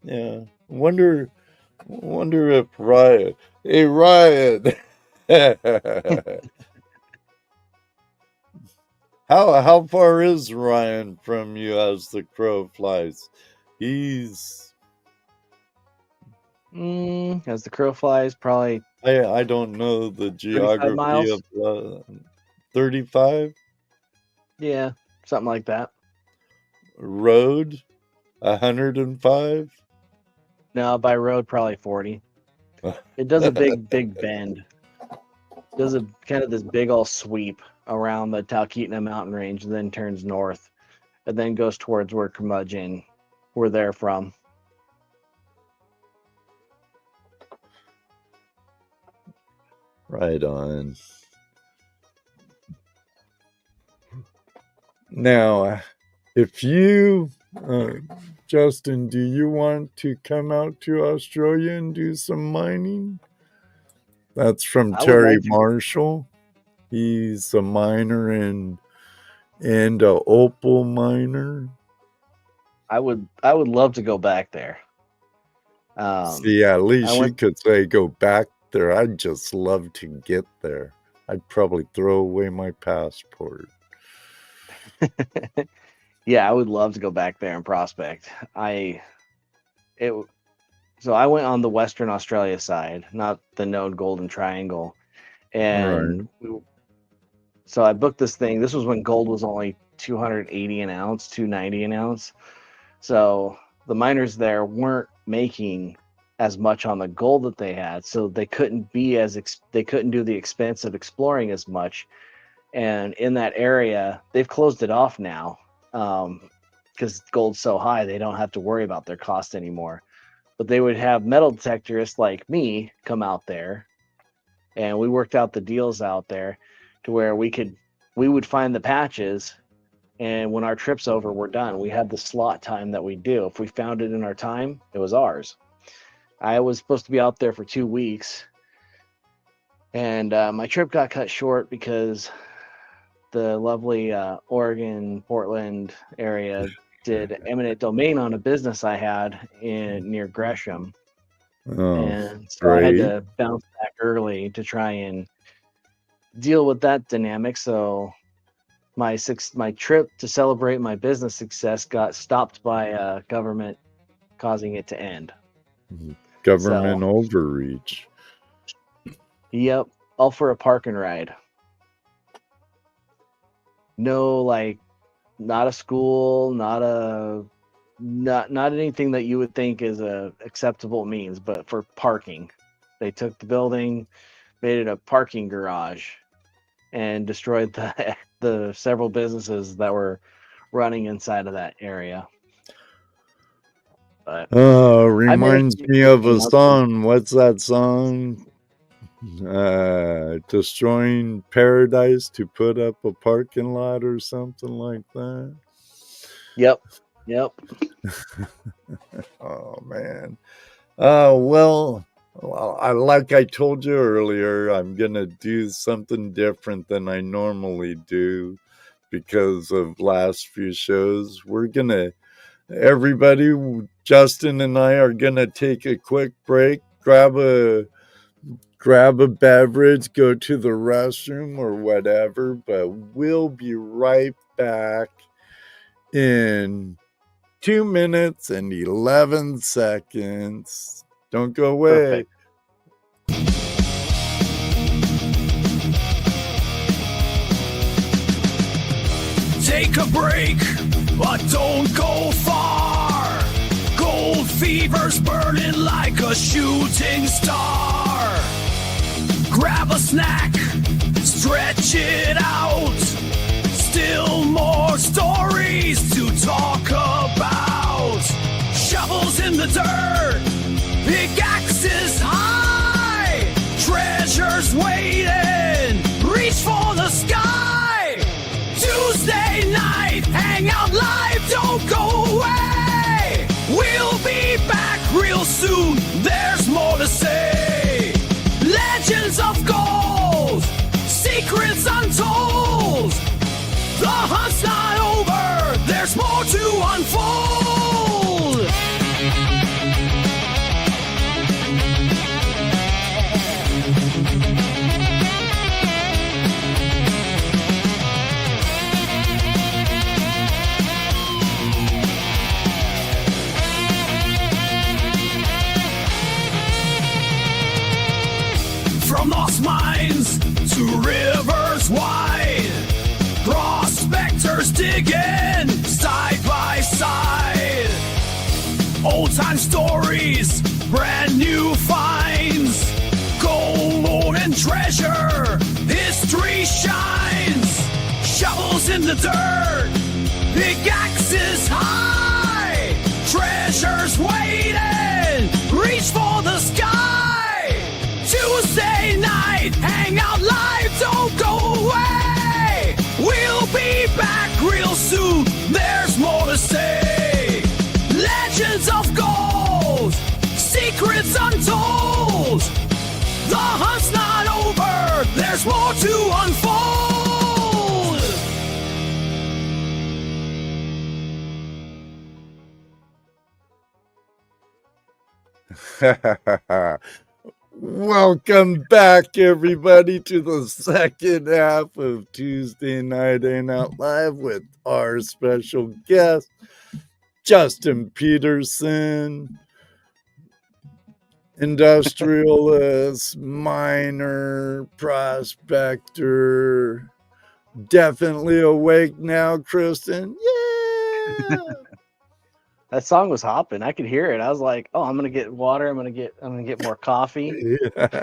yeah. Wonder if Ryan, Hey, Ryan. How far is Ryan from you as the crow flies? He's As the crow flies, probably I don't know the 35 geography miles. of 35 Yeah, something like that. road 105. No, by road, probably 40. It does a big bend. Does a kind of this big old sweep around the Talkeetna mountain range, and then turns north, and then goes towards where Curmudgeon were there from. Right on. Now, if you, Justin, do you want to come out to Australia and do some mining? That's from I would Terry like to. Marshall. He's a miner and a opal miner. I would love to go back there. See, at least you went- could say go back there. I'd just love to get there. I'd probably throw away my passport. Yeah, I would love to go back there and prospect. So I went on the Western Australia side, not the known Golden Triangle, and so I booked this thing. This was when gold was only 280 an ounce, 290 an ounce. So the miners there weren't making as much on the gold that they had, so they couldn't they couldn't do the expense of exploring as much. And in that area, they've closed it off now because gold's so high, they don't have to worry about their cost anymore. But they would have metal detectorists like me come out there, and we worked out the deals out there to where we would find the patches, and when our trip's over, we're done. We had the slot time that we do. If we found it in our time, it was ours. I was supposed to be out there for 2 weeks, and my trip got cut short because the lovely Oregon, Portland area did eminent domain on a business I had near Gresham. And so I had to bounce back early to try and deal with that dynamic. So my trip to celebrate my business success got stopped by government, causing it to end. Government overreach. Yep, all for a park and ride. No, like, not a school, not anything that you would think is a acceptable means, but for parking. They took the building, made it a parking garage, and destroyed the several businesses that were running inside of that area. But reminds me of a song. What's that song? Destroying paradise to put up a parking lot or something like that. Yep. Oh man. Well, like I told you earlier, I'm gonna do something different than I normally do because of last few shows. Everybody, Justin and I are gonna take a quick break, grab a beverage, go to the restroom or whatever, but we'll be right back in 2 minutes and 11 seconds. Don't go away. Perfect. Take a break, but don't go far. Gold fever's burning like a shooting star. Grab a snack, stretch it out. Still more stories to talk about. Shovels in the dirt, pickaxes high. Treasures waiting, reach for the sky. Tuesday night, Hangout Live, don't go away. We'll be back real soon, there's more to say. Legends of gold, secrets untold. The hunt's not over, there's more to unfold. treasures digging side by side. Old time stories, brand new finds. Gold and treasure, history shines. Shovels in the dirt, pickaxes high. Treasures waiting, reach for the sky. Tuesday night, Hangout live, don't go away. We'll be back real soon, there's more to say. Legends of gold, secrets untold. The hunt's not over, there's more to unfold. Welcome back, everybody, to the second half of Tuesday Night Hangout Live with our special guest, Justin Peterson, industrialist, miner, prospector. Definitely awake now, Kristen. Yeah. That song was hopping. I could hear it. I was like, "Oh, I'm gonna get water. I'm gonna get more coffee." Yeah.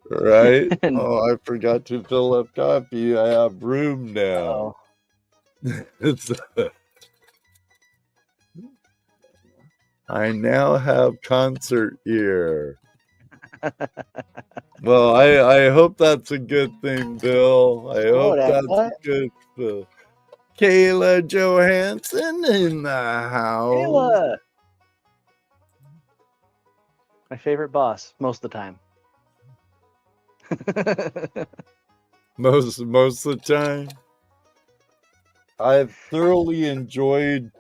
Right? And- Oh, I forgot to fill up coffee. I have room now. It's, I now have concert ear. Well, I hope that's a good thing, Bill. I hope that's what? good for Kayla Johansson in the house. Kayla, my favorite boss most of the time. Most of the time. I've thoroughly enjoyed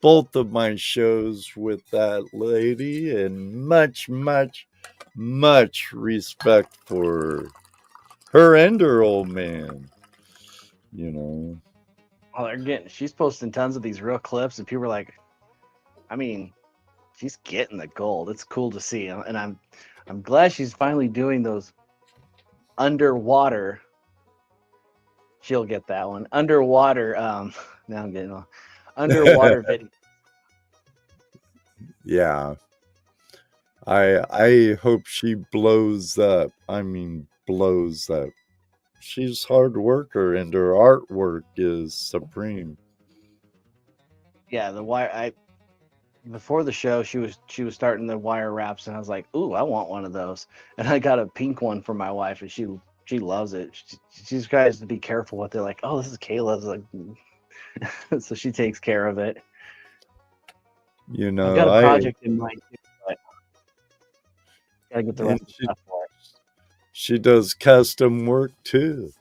both of my shows with that lady, and much respect for her and her old man. You know. Well, she's posting tons of these real clips, and people are like, I mean, she's getting the gold. It's cool to see, and I'm glad she's finally doing those underwater. She'll get that one. Underwater. Now I'm getting on underwater video. Yeah. I hope she blows up. I mean, blows up. She's a hard worker, and her artwork is supreme. Yeah, the wire. Before the show, she was starting the wire wraps, and I was like, "Ooh, I want one of those." And I got a pink one for my wife, and she loves it. She tries to be careful with it, like, "Oh, this is Kayla's," like, so she takes care of it. You know, I've got a project in mind too, but gotta get the rest of the stuff for it. She does custom work too.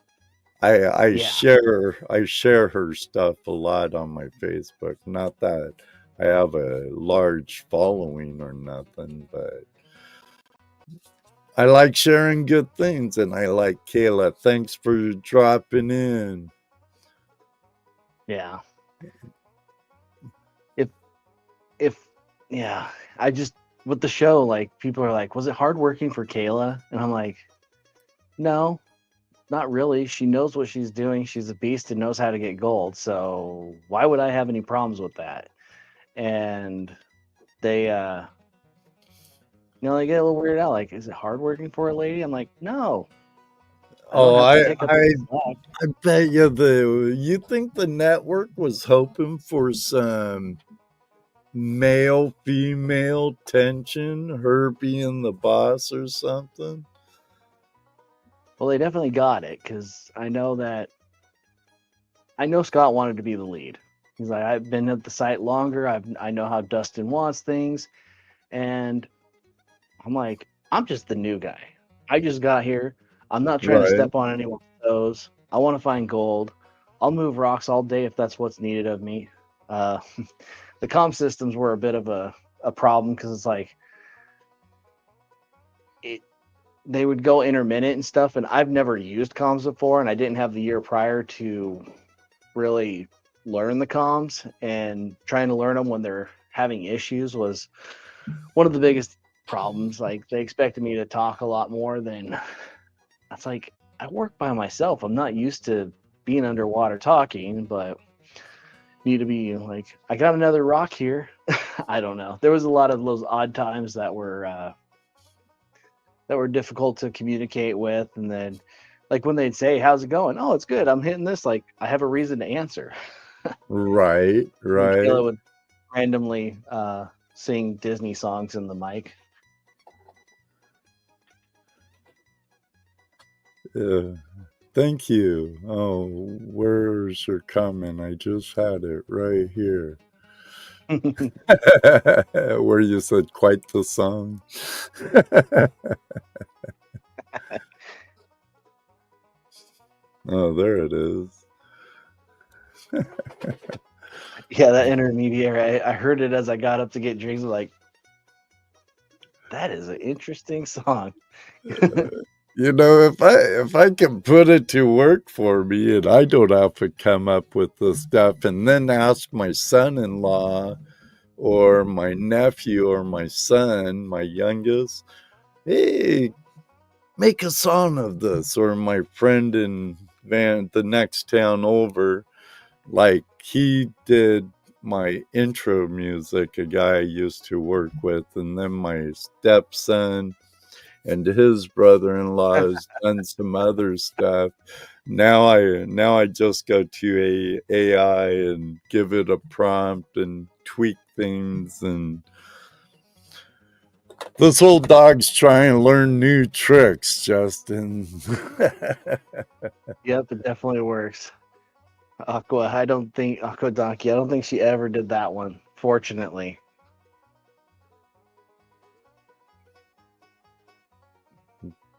I share her stuff a lot on my Facebook. Not that I have a large following or nothing, but I like sharing good things, and I like Kayla. Thanks for dropping in. Yeah. Yeah, I just with the show, like, people are like, "Was it hard working for Kayla?" And I'm like, "No, not really. She knows what she's doing. She's a beast and knows how to get gold. So why would I have any problems with that?" And they, they get a little weirded out. Like, "Is it hard working for a lady?" I'm like, "No." I bet you think the network was hoping for some male female tension, her being the boss or something. Well, they definitely got it, because I know Scott wanted to be the lead. He's like, "I've been at the site longer. I know how Dustin wants things," and I'm like, "I'm just the new guy. I just got here. I'm not trying to step on anyone's toes. I want to find gold. I'll move rocks all day if that's what's needed of me." The comm systems were a bit of a problem, because it's like they would go intermittent and stuff, and I've never used comms before, and I didn't have the year prior to really learn the comms, and trying to learn them when they're having issues was one of the biggest problems. Like, they expected me to talk a lot more than. It's like, I work by myself. I'm not used to being underwater talking, but need to be like, I got another rock here. I don't know. There was a lot of those odd times that were difficult to communicate with, and then like when they'd say, "How's it going?" "Oh, it's good. I'm hitting this." Like I have a reason to answer. Right, And right. Kayla would randomly sing Disney songs in the mic. Thank you. Oh, where's your comment? I just had it right here. Where you said quite the song. Oh, there it is. Yeah, that intermediary. I heard it as I got up to get drinks. Like, that is an interesting song. You know, if I can put it to work for me and I don't have to come up with the stuff and then ask my son-in-law or my nephew or my son, my youngest, hey, make a song of this, or my friend in the next town over, like he did my intro music, a guy I used to work with, and then my stepson and his brother-in-law has done some other stuff. Now I just go to AI and give it a prompt and tweak things, and this old dog's trying to learn new tricks, Justin. Yep, it definitely works. Aqua Donkey, I don't think she ever did that one, fortunately.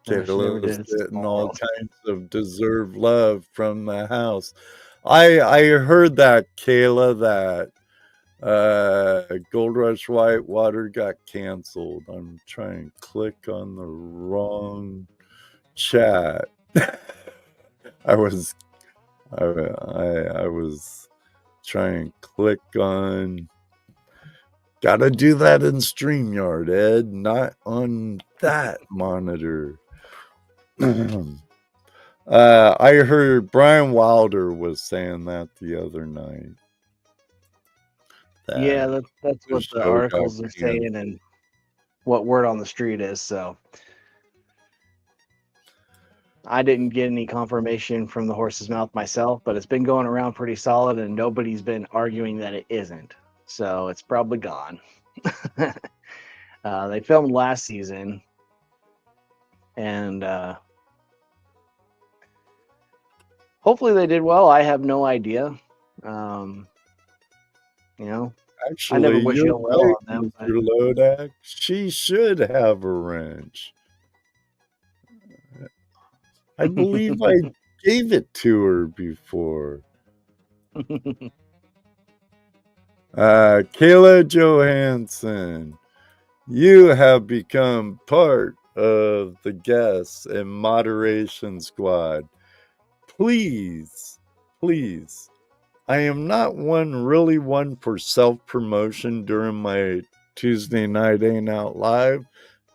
No, she never Kayla's did. getting all kinds of deserved love from the house. I heard that, Kayla, that Gold Rush Whitewater got canceled. I'm trying to click on the wrong chat. I was trying to click on. Gotta do that in StreamYard, Ed, not on that monitor. I heard Brian Wilder was saying that the other night. Yeah, that's what the articles are saying and what word on the street is. So I didn't get any confirmation from the horse's mouth myself, but it's been going around pretty solid and nobody's been arguing that it isn't. So it's probably gone. They filmed last season, and hopefully they did well. I have no idea. Actually, I never wish ill will on them. Mr. Lodak. She should have a wrench. I believe I gave it to her before. Kayla Johansson, you have become part of the guests and moderation squad. Please, I am not really one for self-promotion during my Tuesday night Hangout live,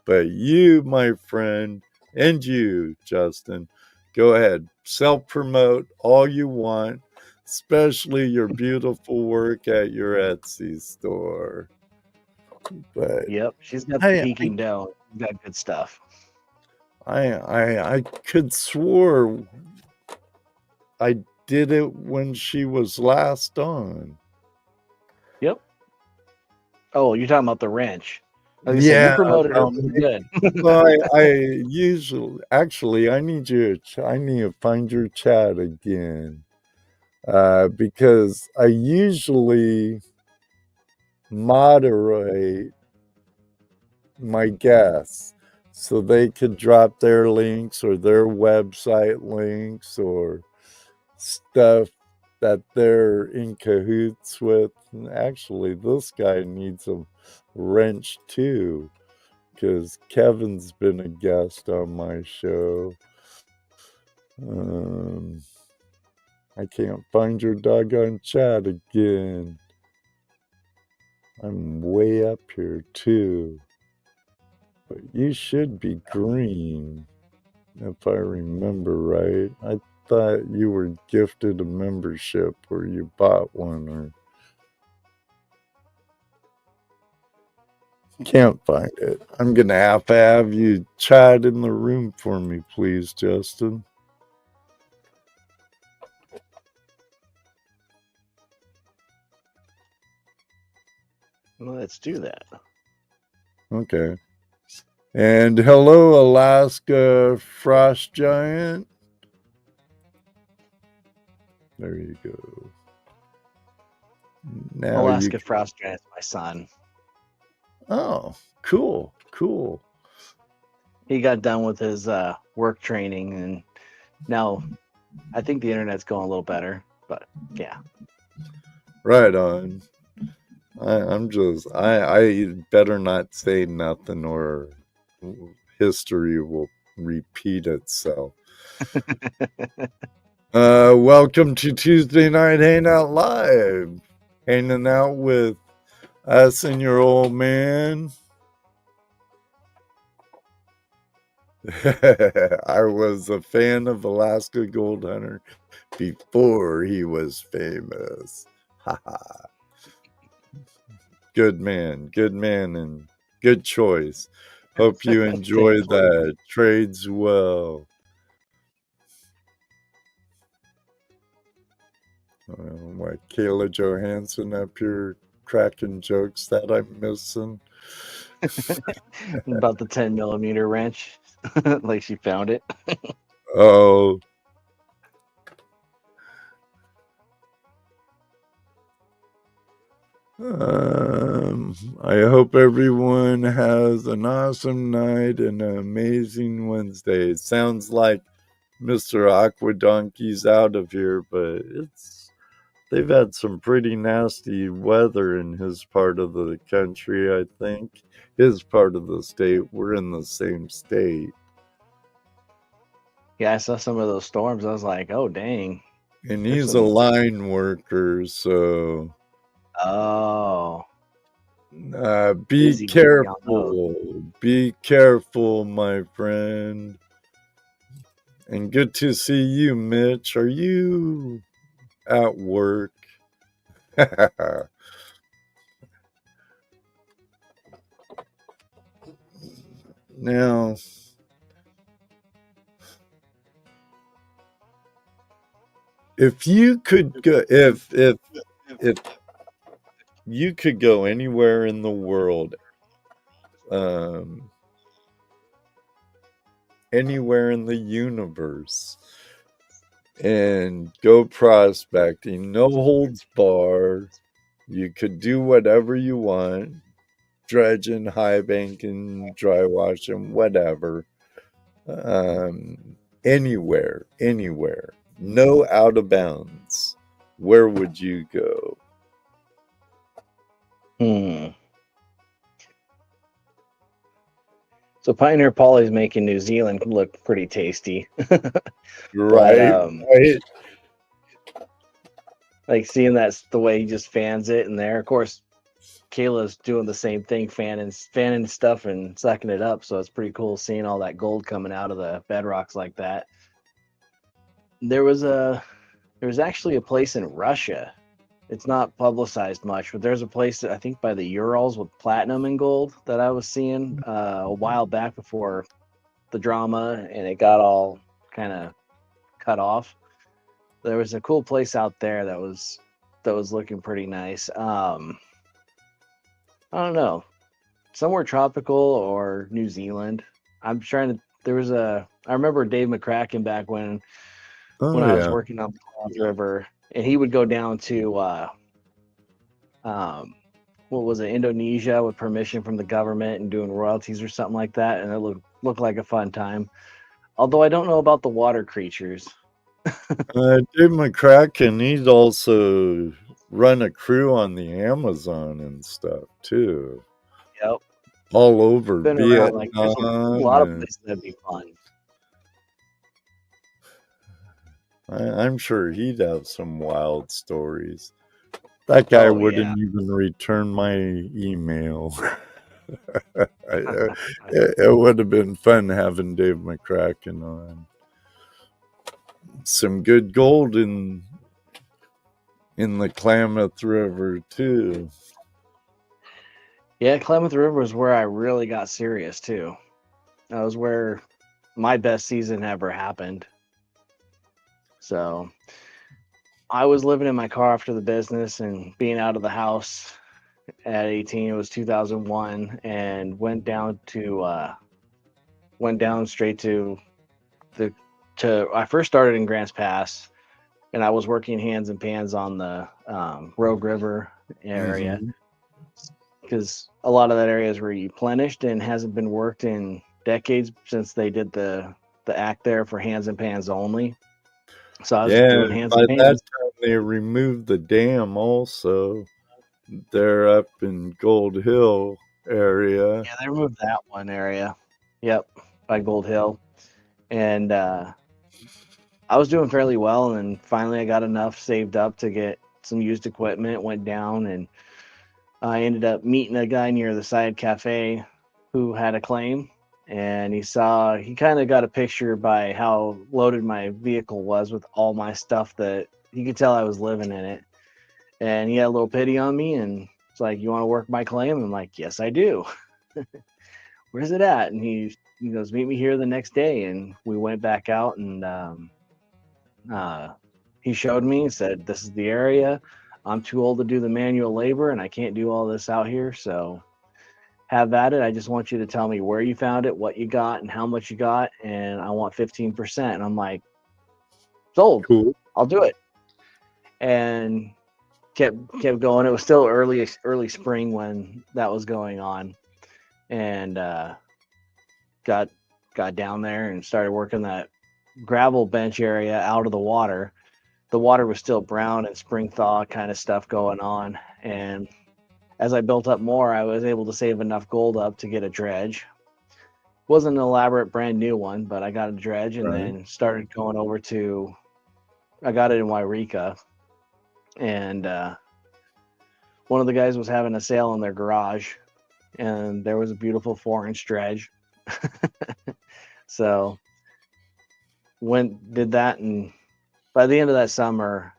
but you, my friend, and you, Justin, go ahead, self-promote all you want, especially your beautiful work at your Etsy store. But yep, she's got the peaking dough. Got good stuff. I could swore I did it when she was last on. Yep. Oh, you're talking about the wrench. Yeah, you promoted her good. Well, I usually actually I need to find your chat again, because I usually moderate my guests so they could drop their links or their website links or stuff that they're in cahoots with. And actually, this guy needs a wrench too, because Kevin's been a guest on my show. I can't find your doggone chat again. I'm way up here too. But you should be green, if I remember right. I thought you were gifted a membership or you bought one or can't find it. I'm going to have you chat in the room for me, please, Justin. Well, let's do that. Okay. And hello, Alaska Frost Giant. There you go. Now Alaska Frost Giant's my son. Oh, cool. Cool. He got done with his work training, and now I think the internet's going a little better. But yeah. Right on. I better not say nothing or history will repeat itself. Welcome to Tuesday Night Hangout Live. Hanging out with us and your old man. I was a fan of Alaska Gold Hunter before he was famous. Haha. Good man, and good choice. Hope you enjoy that. Trades well. What, Kayla Johansson up here cracking jokes that I'm missing? About the 10mm wrench, like she found it. Oh. I hope everyone has an awesome night and an amazing Wednesday. It sounds like Mr. Aqua Donkey's out of here, but they've had some pretty nasty weather in his part of the country, I think. His part of the state. We're in the same state. Yeah, I saw some of those storms. I was like, oh, dang. And he's a line worker, so... Oh. Be careful. Be careful, my friend. And good to see you, Mitch. Are you at work? Now, if you could go, if you could go anywhere in the world, anywhere in the universe, and go prospecting, no holds barred, you could do whatever you want, dredging, high banking, dry washing, whatever, anywhere, no out of bounds, where would you go? So Pioneer Polly's making New Zealand look pretty tasty. Right. Like seeing that's the way he just fans it in there. Of course, Kayla's doing the same thing, fanning stuff and sucking it up. So it's pretty cool seeing all that gold coming out of the bedrocks like that. There was actually a place in Russia. It's not publicized much, but there's a place that I think by the Urals with platinum and gold that I was seeing a while back before the drama, and it got all kind of cut off. There was a cool place out there that was looking pretty nice. I don't know, somewhere tropical or New Zealand. I remember Dave McCracken back when I was working on the Cloud River. And he would go down to, what was it, Indonesia with permission from the government and doing royalties or something like that. And it looked like a fun time. Although I don't know about the water creatures. Dave McCracken, he's also run a crew on the Amazon and stuff, too. Yep. All over Vietnam. Like, there's a lot of places that'd be fun. I'm sure he'd have some wild stories. That guy wouldn't even return my email. It would have been fun having Dave McCracken on. some good gold in the Klamath River too. Yeah, Klamath River was where I really got serious too. That was where my best season ever happened. So I was living in my car after the business and being out of the house at 18. It was 2001, and went down straight to I first started in Grants Pass, and I was working hands and pans on the Rogue River area, because a lot of that area is replenished and hasn't been worked in decades since they did the act there for hands and pans only. So I was doing hands by and that pans. time they removed the dam also. They're up in Gold Hill area. Yeah, they removed that one area. Yep, by Gold Hill. And I was doing fairly well, and then finally I got enough saved up to get some used equipment, went down, and I ended up meeting a guy near the side cafe who had a claim, and he kind of got a picture by how loaded my vehicle was with all my stuff, that he could tell I was living in it. And he had a little pity on me, and it's like, "You want to work my claim?" I'm like, "Yes, I do." "Where's it at?" And he goes, "Meet me here the next day." And we went back out, and he showed me and said, "This is the area. I'm too old to do the manual labor, and I can't do all this out here. So have at it. I just want you to tell me where you found it, what you got, and how much you got, and I want 15%. And I'm like, "Sold. Cool. I'll do it." And kept going. It was still early spring when that was going on, and got down there and started working that gravel bench area out of the water. The water was still brown and spring thaw kind of stuff going on, and as I built up more, I was able to save enough gold up to get a dredge. Wasn't an elaborate brand new one, but I got a dredge, and then started going over to, I got it in Wairika, and one of the guys was having a sale in their garage, and there was a beautiful 4-inch dredge. So did that, and by the end of that summer,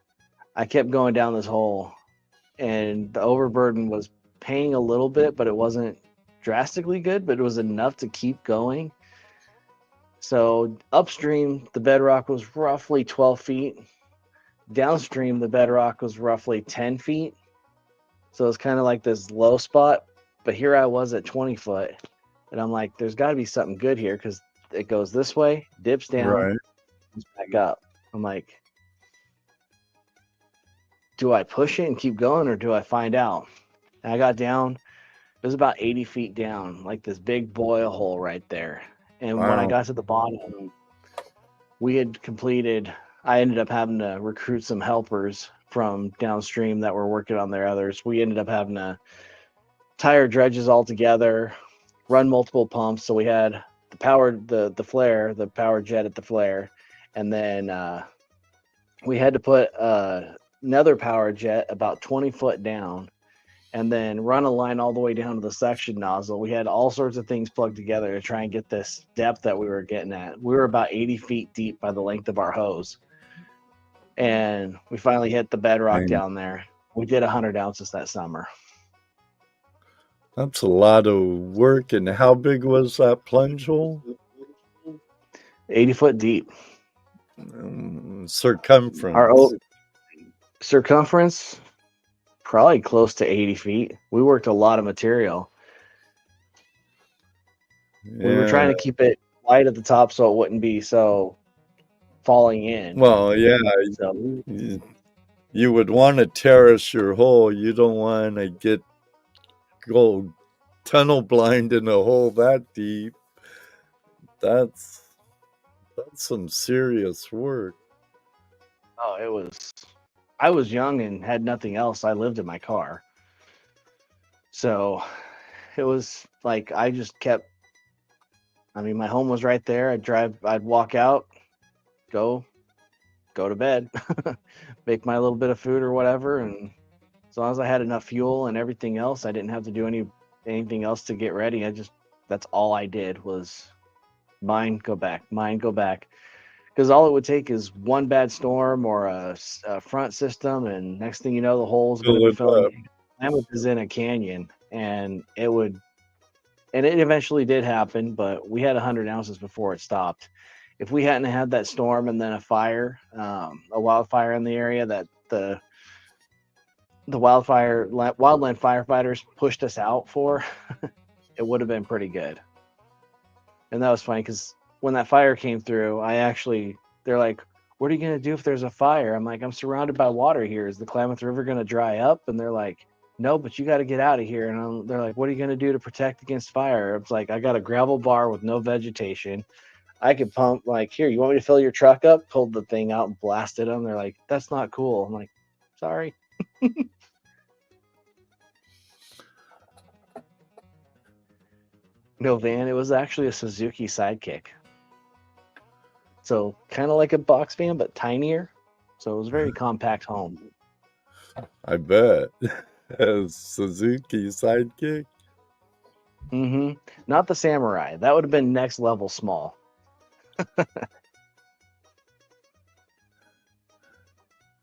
I kept going down this hole, and the overburden was paying a little bit, but it wasn't drastically good, but it was enough to keep going. So upstream, the bedrock was roughly 12 feet. Downstream, the bedrock was roughly 10 feet. So it's kind of like this low spot, but here I was at 20 foot, and I'm like, there's got to be something good here, because it goes this way, dips down, comes back up. I'm like, do I push it and keep going, or do I find out? And I got down. It was about 80 feet down, like this big boil hole right there. And when I got to the bottom, I ended up having to recruit some helpers from downstream that were working on their others. We ended up having to tie our dredges all together, run multiple pumps. So we had the flare, the power jet at the flare, and then we had to put another power jet about 20 foot down, and then run a line all the way down to the suction nozzle. We had all sorts of things plugged together to try and get this depth that we were getting at. We were about 80 feet deep by the length of our hose. And we finally hit the bedrock down there. We did 100 ounces that summer. That's a lot of work. And how big was that plunge hole? 80 foot deep. Circumference. Our circumference, probably close to 80 feet. We worked a lot of material. Yeah. We were trying to keep it light at the top so it wouldn't be so falling in. Well, yeah. So, you would want to terrace your hole. You don't want to go tunnel blind in a hole that deep. That's some serious work. Oh, I was young and had nothing else. I lived in my car. So it was like, I just kept, my home was right there. I'd walk out, go to bed, make my little bit of food or whatever. And as long as I had enough fuel and everything else, I didn't have to do anything else to get ready. That's all I did was mine, go back. Because all it would take is one bad storm or a front system, and next thing you know, the hole's going to Fill be it filling. up. Klamath is in a canyon, and it would, and it eventually did happen, but we had 100 ounces before it stopped. If we hadn't had that storm and then a fire, a wildfire in the area that the wildland firefighters pushed us out for, it would have been pretty good. And that was funny because when that fire came through, they're like, what are you going to do if there's a fire? I'm like, I'm surrounded by water here. Is the Klamath River going to dry up? And they're like, no, but you got to get out of here. And they're like, what are you going to do to protect against fire? It's like, I got a gravel bar with no vegetation. I could pump, like, here, you want me to fill your truck up? Pulled the thing out and blasted them. They're like, that's not cool. I'm like, sorry. No van. It was actually a Suzuki Sidekick. So kind of like a box van, but tinier. So it was a very compact home. I bet. A Suzuki Sidekick. Mm-hmm. Not the Samurai. That would have been next level small.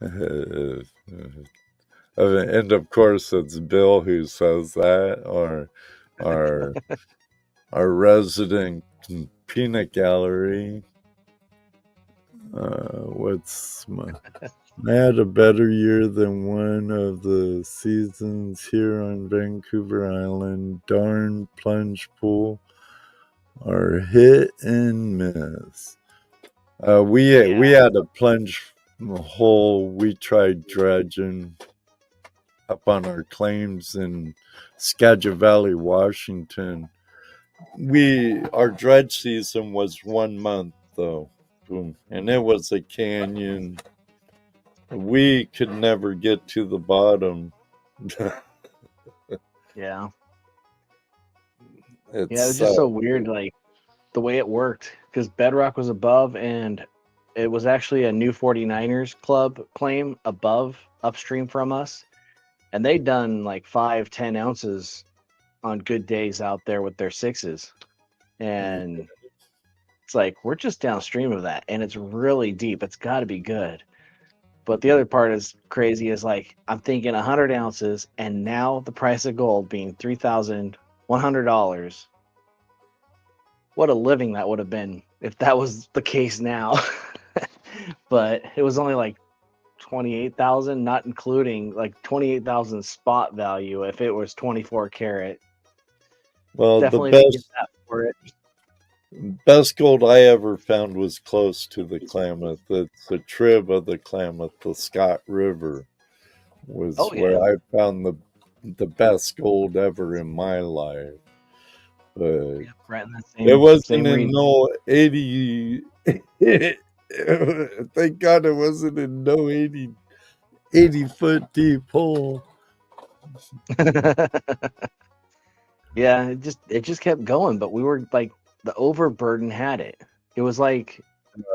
And of course, it's Bill who says that, or our resident peanut gallery. I had a better year than one of the seasons here on Vancouver Island. Darn plunge pool are hit and miss. We had a plunge hole. We tried dredging up on our claims in Skagit Valley, Washington. Our dredge season was 1 month though. Boom. And it was a canyon. We could never get to the bottom. Yeah. It was just so weird, like the way it worked, because Bedrock was above, and it was actually a new 49ers club claim above, upstream from us, and they'd done like 5-10 ounces on good days out there with their sixes, and it's like, we're just downstream of that, and it's really deep. It's got to be good. But the other part is crazy is, like, I'm thinking 100 ounces, and now the price of gold being $3,100. What a living that would have been if that was the case now. But it was only like 28,000, not including like 28,000 spot value if it was 24 karat. Well, Definitely the didn't get that for it. best gold I ever found was close to the Klamath. It's the trib of the Klamath, the Scott River, was where I found the best gold ever in my life. But Right in that it wasn't in region. no 80. Thank God it wasn't in no 80 foot deep hole. Yeah, it just kept going, but we were like, the overburden had it. It was like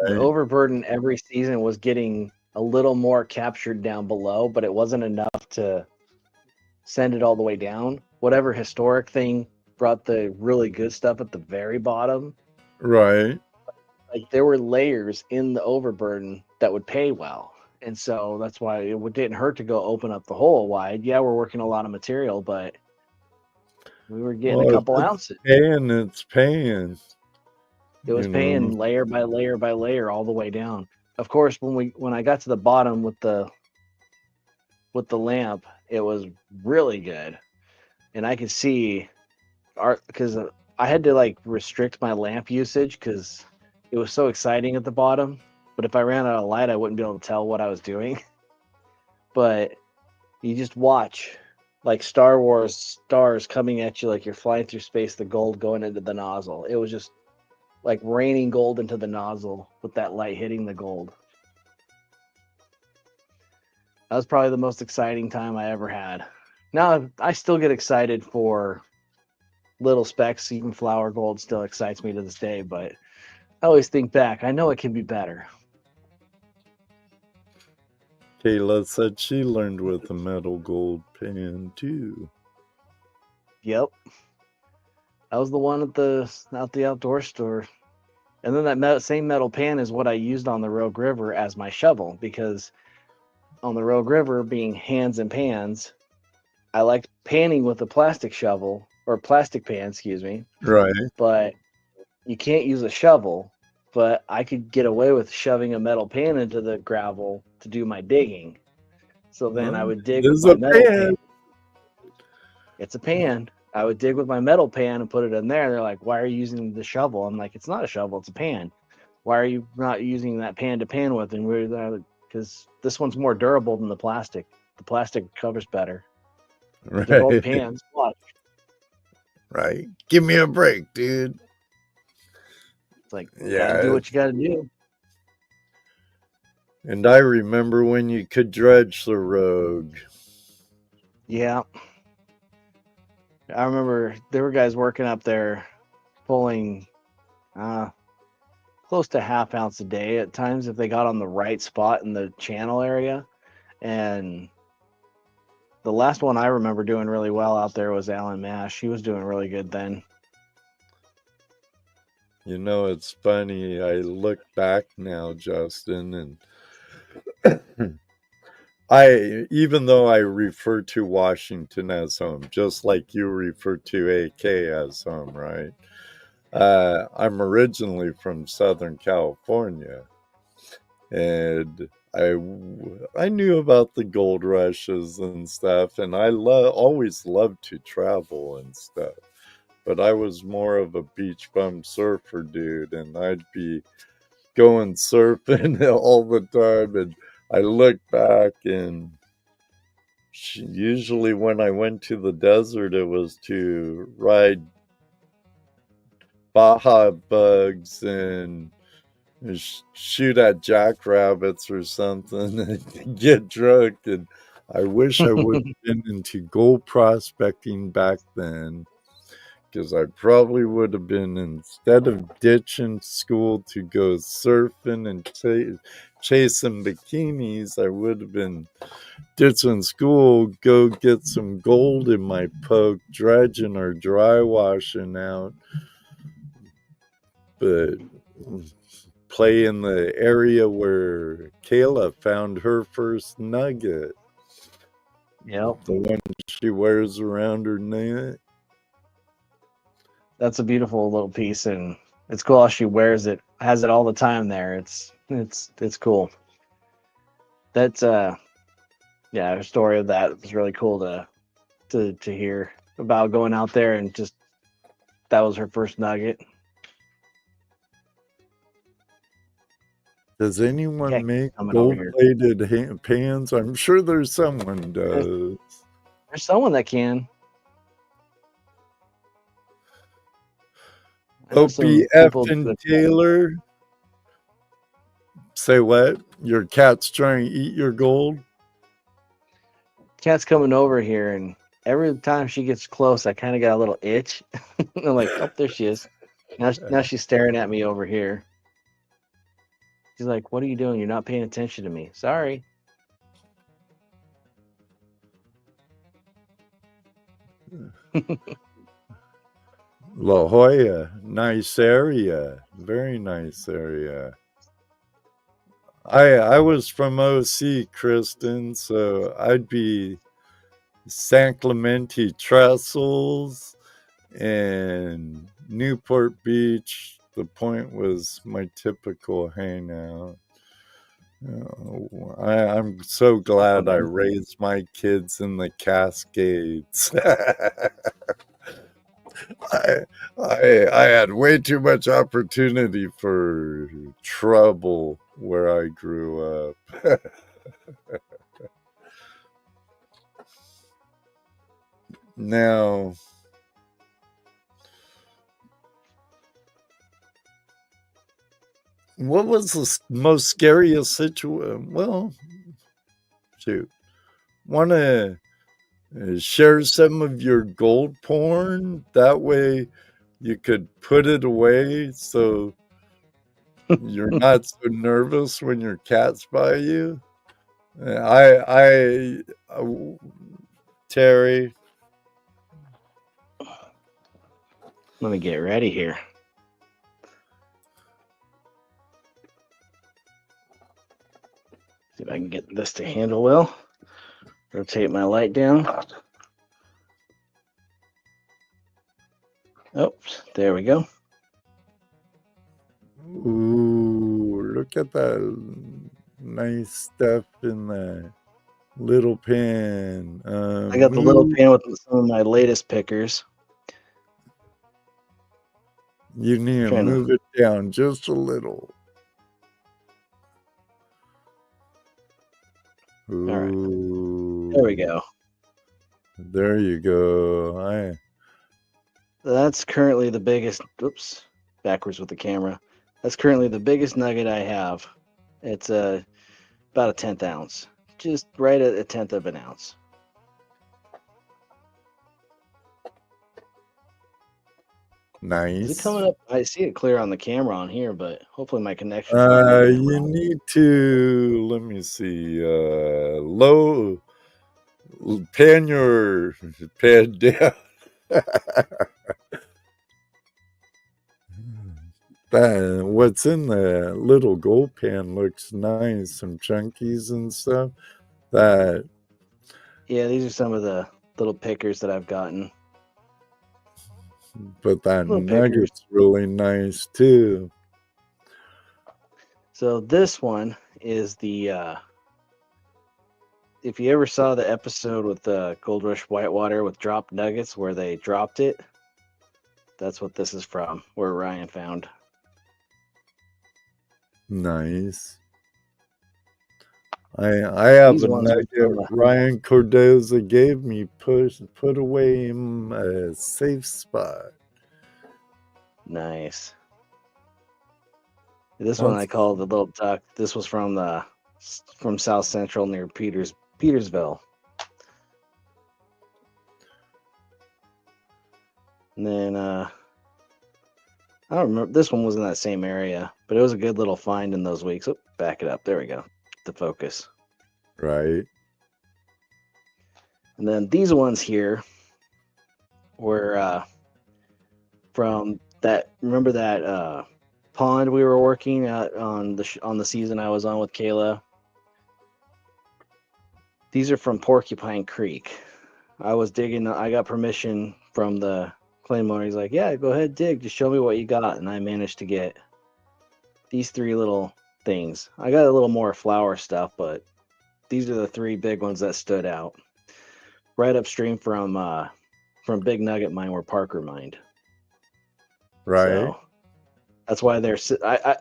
the overburden every season was getting a little more captured down below, but it wasn't enough to send it all the way down. Whatever historic thing brought the really good stuff at the very bottom. Right. Like, there were layers in the overburden that would pay well. And so that's why it didn't hurt to go open up the hole wide. Yeah, we're working a lot of material, but we were getting a couple ounces. It's paying. It was paying layer by layer by layer all the way down. Of course, when I got to the bottom with the lamp, it was really good, and I could see because I had to like restrict my lamp usage because it was so exciting at the bottom. But if I ran out of light, I wouldn't be able to tell what I was doing. But you just watch, like Star Wars stars coming at you, like you're flying through space, the gold going into the nozzle. It was just like raining gold into the nozzle with that light hitting the gold. That was probably the most exciting time I ever had. Now I still get excited for little specks. Even flower gold still excites me to this day, but I always think back, I know it can be better. Kayla said she learned with a metal gold pan too. Yep. I was the one at the outdoor store And then that same metal pan is what I used on the Rogue River as my shovel, because on the Rogue River, being hands and pans, I liked panning with a plastic shovel, or plastic pan, excuse me. Right. But you can't use a shovel. But I could get away with shoving a metal pan into the gravel to do my digging. So then I would dig with There's my a metal pan. pan. It's a pan. I would dig with my metal pan and put it in there. They're like, "Why are you using the shovel?" I'm like, "It's not a shovel, it's a pan. Why are you not using that pan to pan with?" And we're because this one's more durable than the plastic. The plastic covers better. But they're both Right. pans. Watch. Right. Give me a break, dude. It's like, Yeah. gotta do what you gotta do. And I remember when you could dredge the Rogue. Yeah. I remember there were guys working up there pulling close to half ounce a day at times if they got on the right spot in the channel area. And the last one I remember doing really well out there was Alan Mash. He was doing really good then. You know, it's funny. I look back now, Justin, and even though I refer to Washington as home, just like you refer to AK as home, right? I'm originally from Southern California, and I knew about the gold rushes and stuff, and I always loved to travel and stuff. But I was more of a beach bum surfer dude, and I'd be going surfing all the time. And I look back, and usually when I went to the desert, it was to ride Baja bugs and shoot at jackrabbits or something and get drunk. And I wish I would have been into gold prospecting back then, because I probably would have been, instead of ditching school to go surfing and chasing bikinis, I would have been ditching school, go get some gold in my poke, dredging or dry washing out, but play in the area where Kayla found her first nugget. Yep. The one she wears around her neck. That's a beautiful little piece, and it's cool how she wears it, has it all the time there. It's cool. That's her story of that was really cool to hear about, going out there and just that was her first nugget. Does anyone Yeah, make coming over here. gold-plated pans? I'm sure there's someone does. There's someone that can. I know some Opie F. people and that- Taylor. Say what? Your cat's trying to eat your gold? Cat's coming over here, and every time she gets close, I kind of got a little itch. I'm like, oh, there she is. Now she's staring at me over here. She's like, what are you doing? You're not paying attention to me. Sorry. La Jolla, nice area. Very nice area. I was from OC, Kristen, so I'd be San Clemente Trestles and Newport Beach. The Point was my typical hangout. I'm so glad I raised my kids in the Cascades. I had way too much opportunity for trouble where I grew up. Now, what was the most scariest situation? Well, shoot. Want to share some of your gold porn? That way you could put it away so you're not so nervous when your cat's by you. Terry. Let me get ready here. See if I can get this to handle well. Rotate my light down. Oh, there we go. Ooh, look at that nice stuff in the little pen. I got the little pan with some of my latest pickers. You need to move it down just a little. Ooh, all right. There we go. There you go. That's currently the biggest. Oops, backwards with the camera. That's currently the biggest nugget I have. It's about a 1/10 ounce, just right at 1/10 of an ounce. Nice. Is it coming up? I see it clear on the camera on here, but hopefully my connection. You need to, let me see, low, pan your pad down. What's in the little gold pan looks nice, some chunkies and stuff. Yeah, these are some of the little pickers that I've gotten. But that nugget's really nice too. So this one is the if you ever saw the episode with the Gold Rush Whitewater with dropped nuggets where they dropped it, that's what this is from, where Ryan found. Nice. I have a nugget Ryan Cordoza gave me put away in a safe spot. Nice. This one I call the little duck. This was from South Central near Petersville. And then I don't remember, this one was in that same area, but it was a good little find in those weeks. Oh, back it up. There we go. The focus. Right. And then these ones here were from that. Remember that pond we were working at on the season I was on with Kayla. These are from Porcupine Creek. I was digging. I got permission from the claim owner. He's like, "Yeah, go ahead, dig. Just show me what you got." And I managed to get these 3 little things. I got a little more flower stuff, but these are the 3 big ones that stood out. Right upstream from Big Nugget mine where Parker mined. Right. So that's why they're.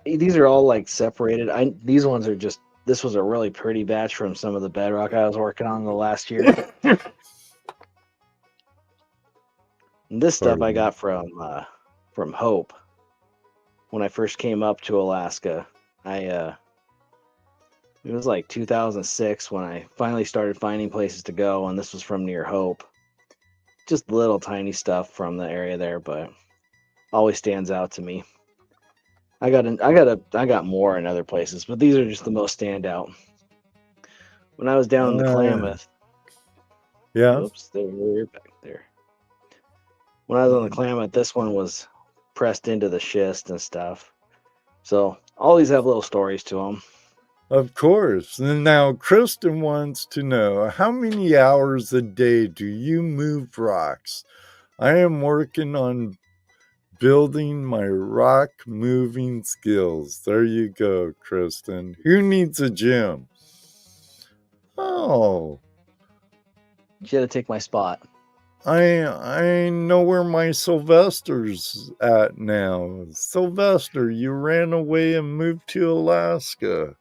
These are all like separated. These ones are just. This was a really pretty batch from some of the bedrock I was working on the last year. And this stuff I got from Hope when I first came up to Alaska. It was like 2006 when I finally started finding places to go, and this was from near Hope. Just little tiny stuff from the area there, but always stands out to me. I got more in other places, but these are just the most standout. When I was down in the Klamath. Yeah. Oops, they're back there. When I was on the Klamath, this one was pressed into the schist and stuff. So all these have little stories to them. Of course. And now Kristen wants to know, how many hours a day do you move rocks? I am working on building my rock moving skills. There you go, Kristen. Who needs a gym? Oh. You should have taken my spot. I know where my Sylvester's at now. Sylvester, you ran away and moved to Alaska.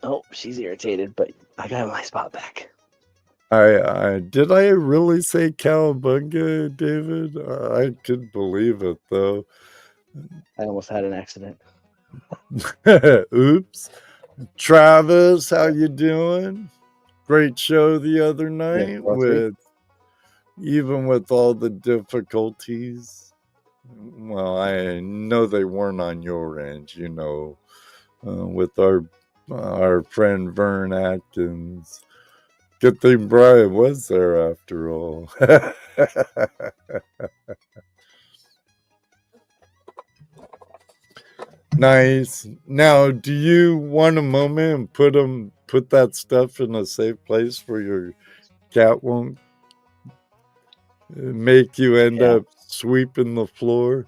Oh, she's irritated, but I got my spot back. Did I really say cowabunga, David? I could believe it, though. I almost had an accident. Oops. Travis, how you doing? Great show the other night, even with all the difficulties. Well, I know they weren't on your end, with our friend Vern Atkins. Good thing Brian was there after all. Nice. Now, do you want a moment and put that stuff in a safe place where your cat won't make you end up sweeping the floor?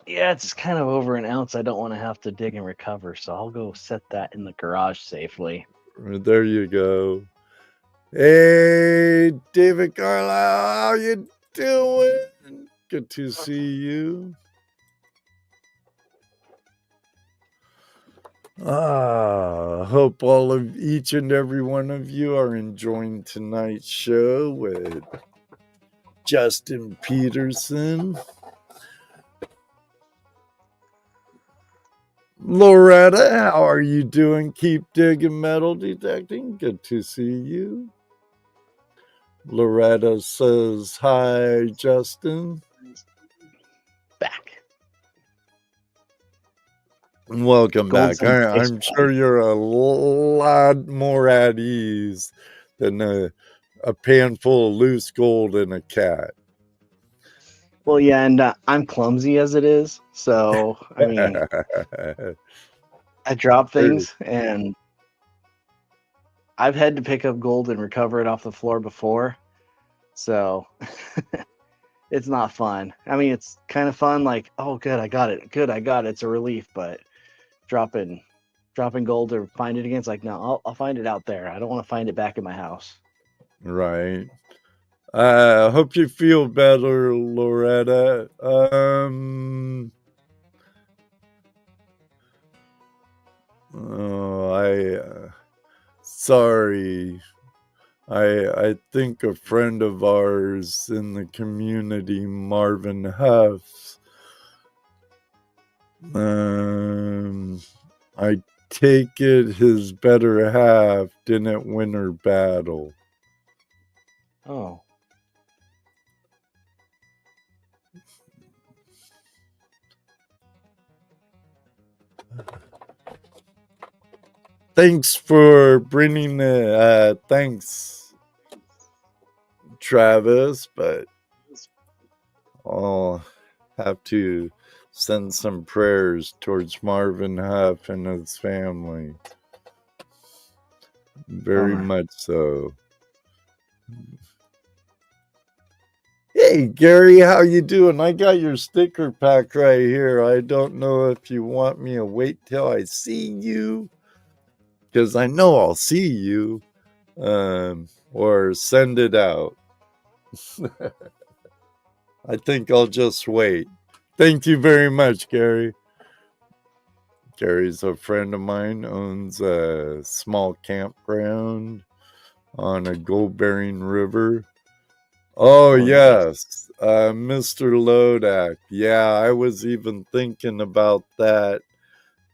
Yeah, it's kind of over an ounce. I don't want to have to dig and recover, so I'll go set that in the garage safely. There you go. Hey, David Carlisle, how you doing? Good to see you. Hope each and every one of you are enjoying tonight's show with Justin Peterson. Loretta, how are you doing? Keep digging metal detecting. Good to see you. Loretta says, hi, Justin. Back. Welcome back. I'm sure you're a lot more at ease than a pan full of loose gold and a cat. Well, yeah, and I'm clumsy as it is, so I mean, I drop things, and I've had to pick up gold and recover it off the floor before, so it's not fun. I mean, it's kind of fun, like, oh, good, I got it. Good, I got it. It's a relief, but dropping gold or find it again, it's like, no, I'll find it out there. I don't want to find it back in my house. Right. I hope you feel better, Loretta. Sorry. I think a friend of ours in the community, Marvin Huff, I take it his better half didn't win her battle. Oh. Thanks for bringing the thanks, Travis, but I'll have to send some prayers towards Marvin Huff and his family. Very much so. Hey, Gary, how you doing? I got your sticker pack right here. I don't know if you want me to wait till I see you, because I know I'll see you, or send it out. I think I'll just wait. Thank you very much, Gary. Gary's a friend of mine, owns a small campground on a gold-bearing river. Oh, yes, Mr. Lodak. Yeah, I was even thinking about that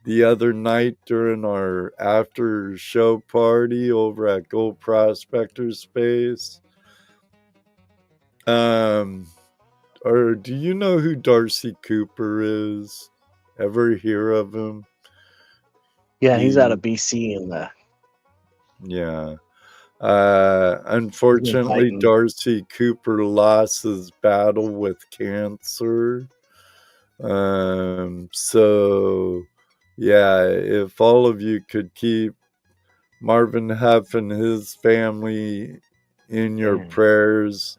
the other night during our after show party over at Gold Prospectors Space. Or do you know who Darcy Cooper is? Ever hear of him? Yeah, he's out of BC in the. Yeah. Unfortunately, Darcy Cooper lost his battle with cancer. So yeah, if all of you could keep Marvin Huff and his family in your prayers,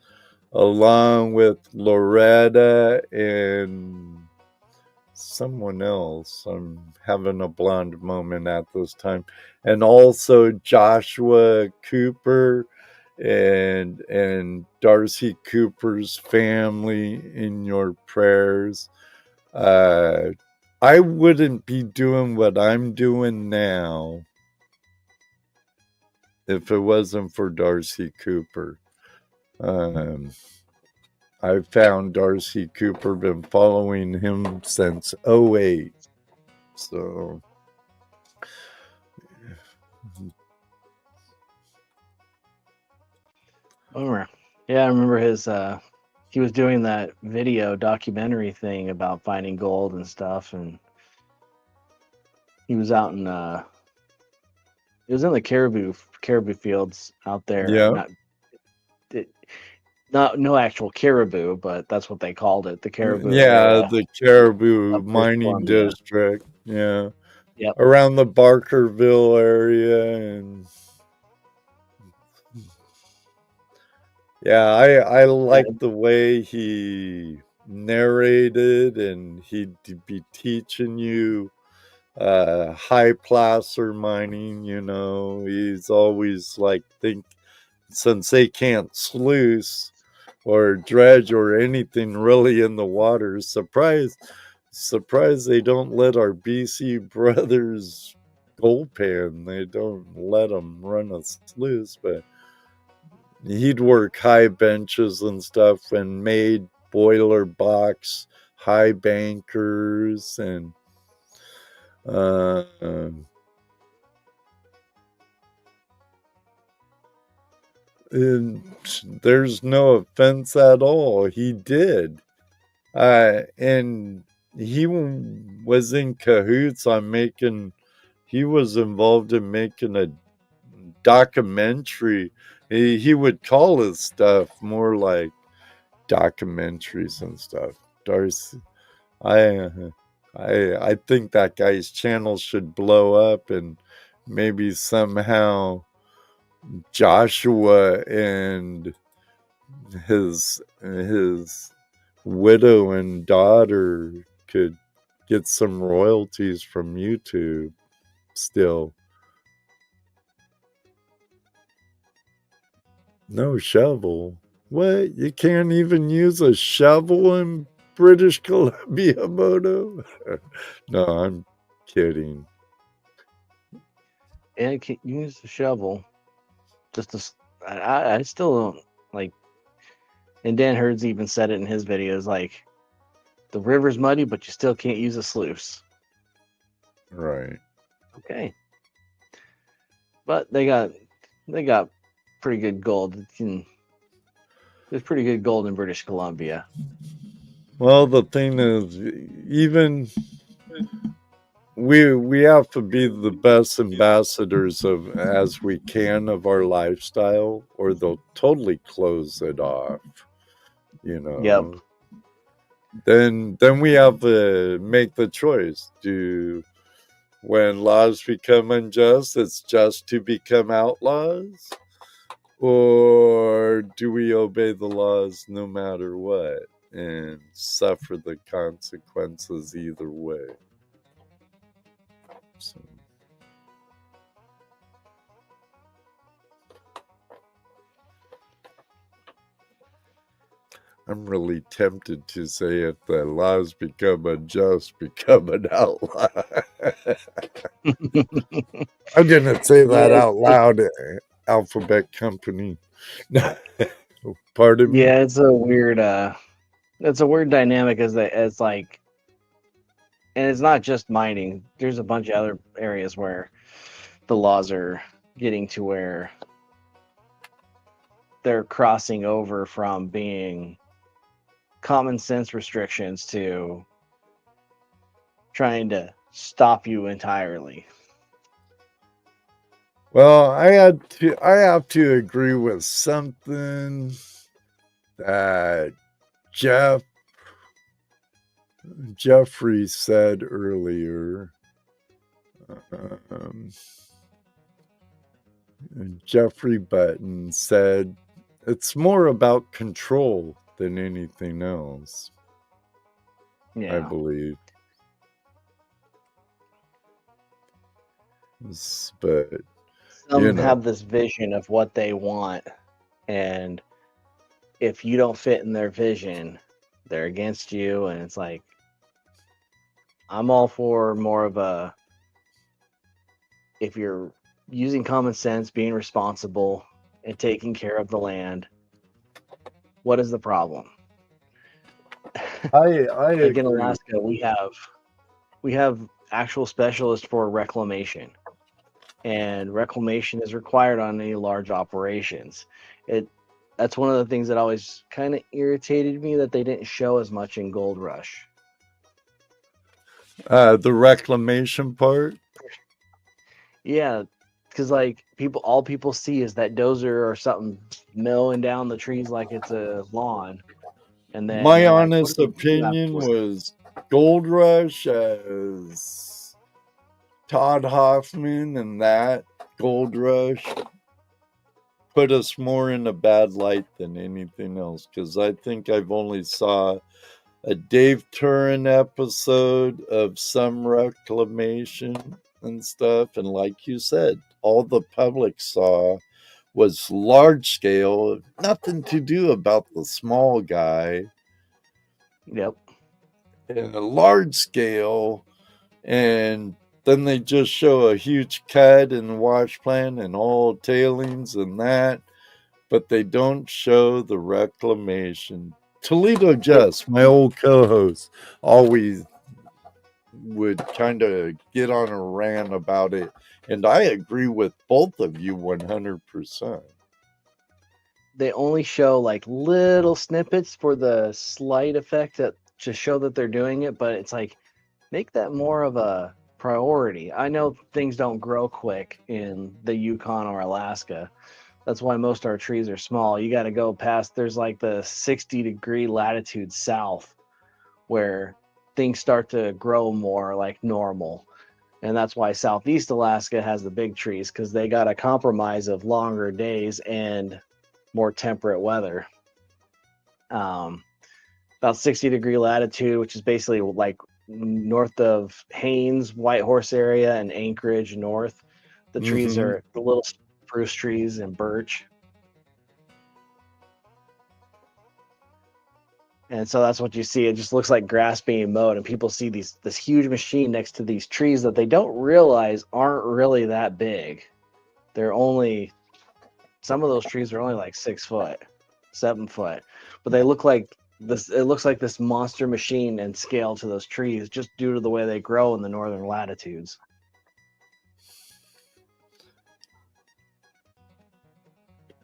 along with Loretta and someone else. I'm having a blonde moment at this time. And also Joshua Cooper and Darcy Cooper's family in your prayers. I wouldn't be doing what I'm doing now if it wasn't for Darcy Cooper. I've found Darcy Cooper, been following him since 2008. So, yeah, I remember his. He was doing that video documentary thing about finding gold and stuff, and he was out in. It was in the caribou fields out there. Yeah. no actual caribou, but that's what they called it, the caribou Yeah, area the Caribou of British Mining Columbia. District. Yeah. Yep. Around the Barkerville area. And yeah, I like the way he narrated, and he'd be teaching you high placer mining. He's always like, since they can't sluice or dredge or anything really in the water, surprised they don't let our BC brothers gold pan. They don't let them run a sluice, but he'd work high benches and stuff and made boiler box high bankers, and there's no offense at all. He did. And he was in cahoots on he was involved in making a documentary. He would call his stuff more like documentaries and stuff. Darcy, I think that guy's channel should blow up, and maybe somehow Joshua and his widow and daughter could get some royalties from YouTube still. No shovel. What? You can't even use a shovel in British Columbia, Moto? No, I'm kidding. And you can use the shovel. I still don't like. And Dan Herds even said it in his videos, like, the river's muddy, but you still can't use a sluice. Right. Okay. But they got pretty good gold. There's pretty good gold in British Columbia. Well, the thing is, even we have to be the best ambassadors as we can of our lifestyle, or they'll totally close it off. Yep. Then we have to make the choice. When laws become unjust, it's just to become outlaws? Or do we obey the laws no matter what and suffer the consequences either way? So. I'm really tempted to say, if the laws become unjust, become an outlaw. I didn't say that out loud. Alphabet Company. Pardon me? Yeah, it's a weird dynamic as like, and it's not just mining. There's a bunch of other areas where the laws are getting to where they're crossing over from being common sense restrictions to trying to stop you entirely. Well, I have to agree with something that Jeffrey said earlier. Jeffrey Button said it's more about control than anything else. Yeah. I believe. But some have this vision of what they want, and if you don't fit in their vision, they're against you. And it's like, I'm all for more of a, if you're using common sense, being responsible, and taking care of the land, what is the problem? I like in Alaska, we have actual specialists for reclamation, and reclamation is required on any large operations. That's one of the things that always kind of irritated me, that they didn't show as much in Gold Rush. The reclamation part? Yeah, because like all people see is that dozer or something mowing down the trees like it's a lawn, and then My they're like, "What honest do we do opinion afterwards?" was Gold Rush as Todd Hoffman and that Gold Rush put us more in a bad light than anything else, because I think I've only saw a Dave Turin episode of some reclamation and stuff, and like you said, all the public saw was large scale, nothing to do about the small guy, Yep. and a large scale, and then they just show a huge cut and wash plant and all tailings and that, but they don't show the reclamation. Toledo Jess, my old co-host, always would kind of get on a rant about it, and I agree with both of you 100%. They only show like little snippets for the slight effect that to show that they're doing it, but it's like make that more of a priority. I know things don't grow quick in the Yukon or Alaska. That's why most of our trees are small. You got to go past, there's like the 60-degree latitude south where things start to grow more like normal. And that's why Southeast Alaska has the big trees, because they got a compromise of longer days and more temperate weather. About 60-degree latitude, which is basically like north of Haines, Whitehorse area, and Anchorage north. The trees are the little spruce trees and birch. And so that's what you see. It just looks like grass being mowed, and people see this huge machine next to these trees that they don't realize aren't really that big. They're only, some of those trees are only like 6 foot, 7 foot, but they look like this. It looks like this monster machine in scale to those trees, just due to the way they grow in the northern latitudes.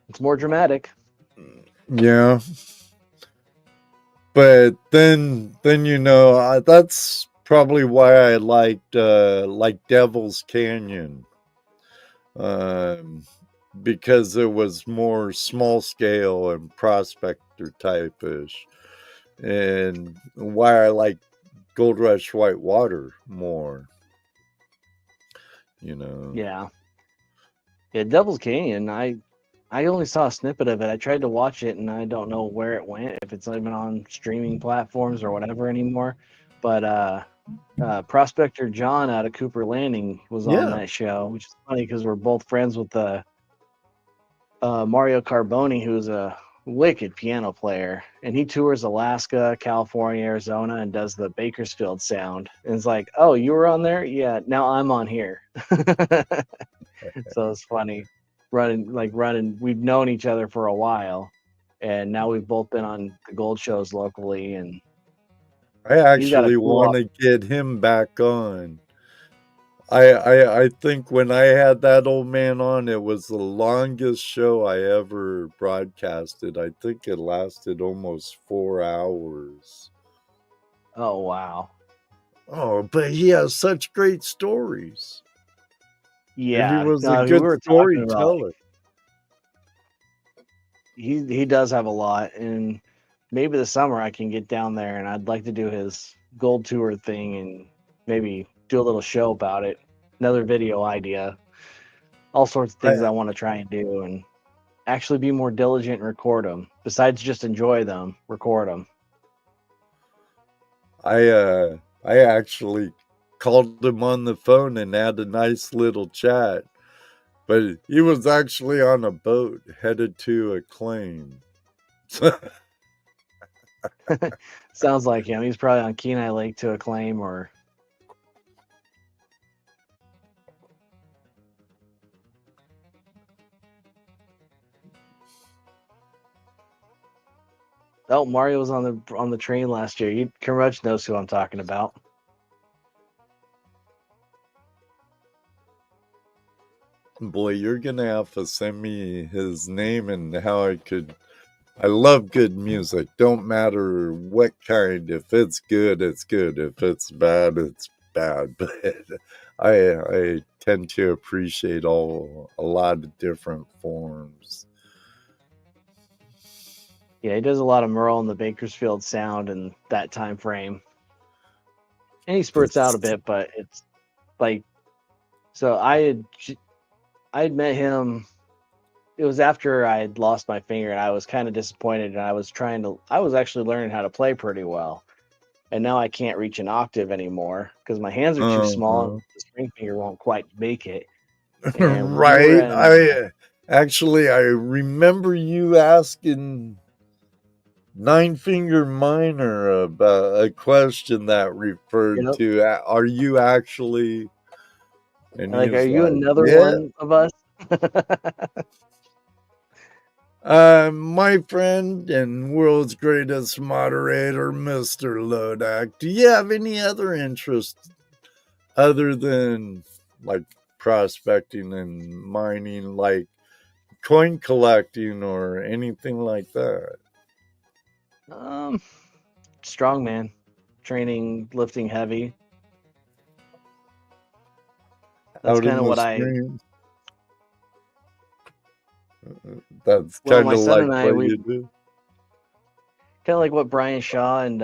It's more dramatic. Yeah. But then that's probably why I liked Devil's Canyon, because it was more small scale and prospector type-ish, and why I like Gold Rush Whitewater more. Yeah, Devil's Canyon. I only saw a snippet of it. I tried to watch it, and I don't know where it went, if it's even on streaming platforms or whatever anymore. But Prospector John out of Cooper Landing was on that show, which is funny because we're both friends with Mario Carboni, who's a wicked piano player, and he tours Alaska, California, Arizona, and does the Bakersfield sound. And it's like, oh, you were on there? Yeah, now I'm on here. So it's funny. Running. We've known each other for a while, and now we've both been on the gold shows locally. And I actually want to get him back on. I think when I had that old man on, it was the longest show I ever broadcasted. I think it lasted almost 4 hours. Oh, wow. Oh, but he has such great stories. Yeah, and he was a good storyteller. He does have a lot, and maybe this summer I can get down there, and I'd like to do his gold tour thing and maybe do a little show about it. Another video idea. All sorts of things I want to try and do, and actually be more diligent and record them. Besides just enjoy them, record them. I actually called him on the phone and had a nice little chat, but he was actually on a boat headed to a claim. Sounds like him. He's probably on Kenai Lake to a claim, or Mario was on the train last year. Curmudge knows who I'm talking about. Boy, you're gonna have to send me his name and how I love good music. Don't matter what kind. If it's good, it's good. If it's bad, it's bad, but I tend to appreciate a lot of different forms. Yeah, he does a lot of Merle in the Bakersfield Sound in that time frame. And he spurts out a bit, but it's like, so I had met him. It was after I had lost my finger, and I was kind of disappointed, and I was actually learning how to play pretty well. And now I can't reach an octave anymore because my hands are too small and the string finger won't quite make it. And we were Right. I remember you asking Nine Finger Minor about a question that referred Yep. to, are you actually? And like, he's are you like, another yeah. one of us? My friend and world's greatest moderator, Mr. Lodak, do you have any other interests other than like prospecting and mining, like coin collecting or anything like that? Strongman, training, lifting heavy. That's Out kind in of the what stream? That's well, kind my of son like and I, what we you do. kind of like what Brian Shaw and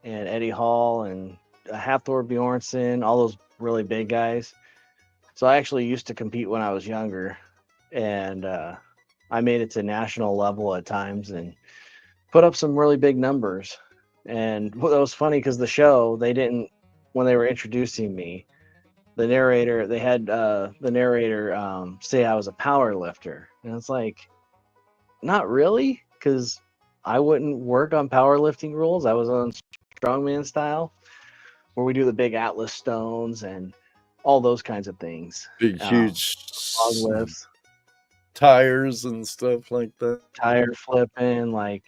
Eddie Hall and Hathor Bjornsson, all those really big guys. So I actually used to compete when I was younger, and I made it to national level at times and put up some really big numbers. And that was funny because the show, they didn't, when they were introducing me, the narrator, they had the narrator say I was a power lifter. And it's like, not really, because I wouldn't work on powerlifting rules. I was on strongman style, where we do the big Atlas stones and all those kinds of things. Big, huge Log lifts, tires and stuff like that. tire flipping, like,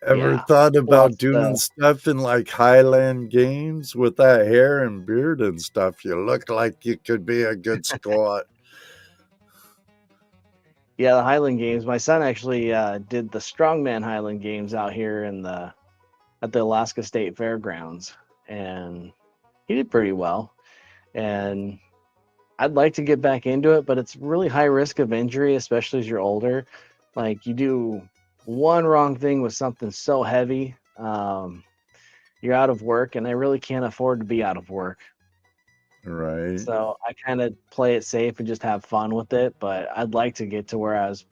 Ever yeah, thought about lots doing of stuff in like Highland Games with that hair and beard and stuff? You look like you could be a good squat. yeah, the Highland Games. My son actually did the Strongman Highland Games out here at the Alaska State Fairgrounds, and he did pretty well. And I'd like to get back into it, but it's really high risk of injury, especially as you're older. Like, you do one wrong thing with something so heavy, you're out of work, and I really can't afford to be out of work. Right. So I kind of play it safe and just have fun with it. But I'd like to get to where I was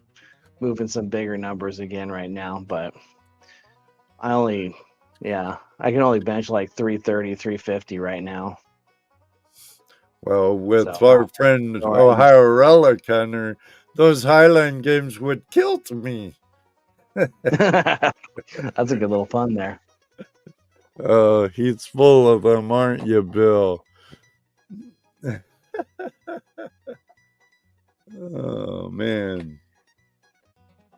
moving some bigger numbers again right now. But I can only bench like 330, 350 right now. Well, with So our friend Ohio Relic Hunter, those Highland Games would kill me. that's a good little fun there. He's full of them, aren't you, Bill? Oh, man.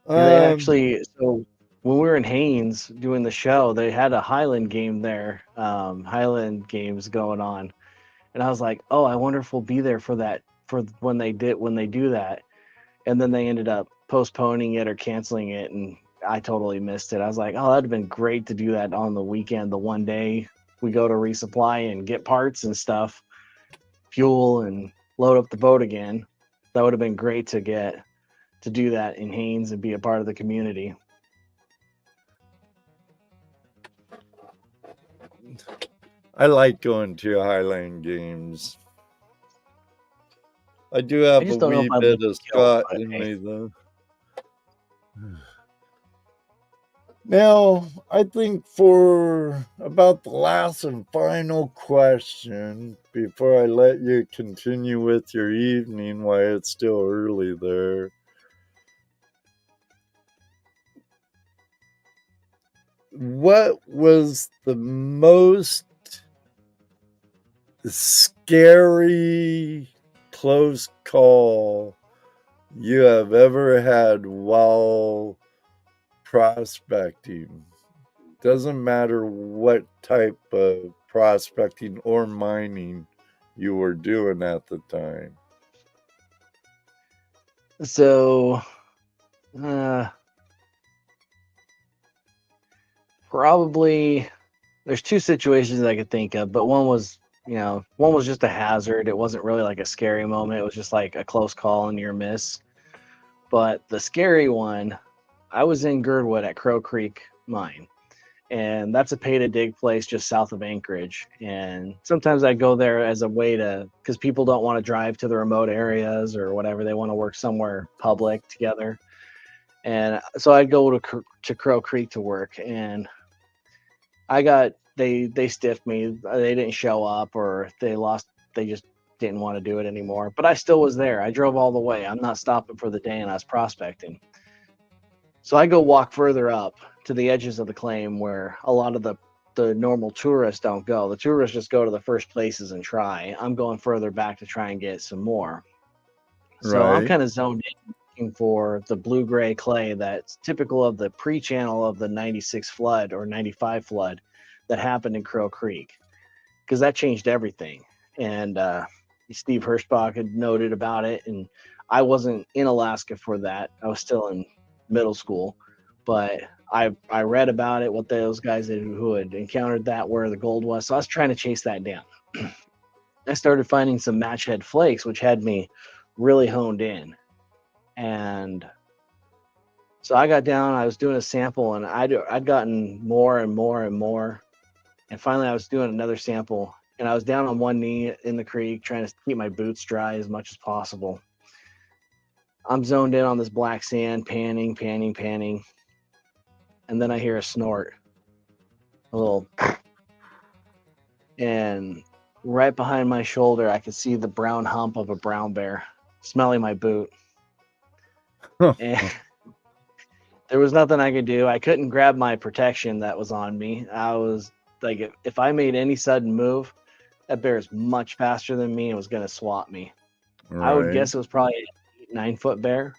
They actually, so when we were in Haines doing the show, they had a Highland game there, Highland Games going on. And I was like, oh, I wonder if we'll be there for that, for when they do that. And then they ended up postponing it or canceling it, and I totally missed it. I was like, oh, that'd have been great to do that on the weekend, the one day we go to resupply and get parts and stuff, fuel, and load up the boat again. That would have been great to do that in Haines and be a part of the community. I like going to Highland Games. I do have a wee bit of Scott in me, though. Now, I think for about the last and final question, before I let you continue with your evening while it's still early there. What was the most scary close call you have ever had while prospecting? Doesn't matter what type of prospecting or mining you were doing at the time. So, probably there's two situations I could think of, but one was one was just a hazard. It wasn't really like a scary moment. It was just like a close call and near miss. But the scary one, I was in Girdwood at Crow Creek Mine. And that's a pay to dig place just south of Anchorage. And sometimes I go there as a way because people don't want to drive to the remote areas or whatever. They want to work somewhere public together. And so I'd go to Crow Creek to work. And they stiffed me. They didn't show up, or they just didn't want to do it anymore. But I still was there. I drove all the way. I'm not stopping for the day, and I was prospecting. So I go walk further up to the edges of the claim where a lot of the normal tourists don't go. The tourists just go to the first places and try. I'm going further back to try and get some more. So I'm Right. kind of zoned in looking for the blue-gray clay that's typical of the pre-channel of the 96 flood or 95 flood that happened in Crow Creek, because that changed everything. And Steve Hirschbach had noted about it, and I wasn't in Alaska for that. I was still in middle school, but I read about it, what those guys who had encountered that, where the gold was. So I was trying to chase that down. I started finding some match head flakes, which had me really honed in. And so I got down, I was doing a sample, and I'd gotten more and more and more. And finally I was doing another sample, and I was down on one knee in the creek trying to keep my boots dry as much as possible. I'm zoned in on this black sand, panning. And then I hear a snort. A little. And right behind my shoulder, I could see the brown hump of a brown bear smelling my boot. And there was nothing I could do. I couldn't grab my protection that was on me. I was like, if I made any sudden move, that bear is much faster than me and was going to swat me. Right. I would guess it was probably an 8-9-foot bear,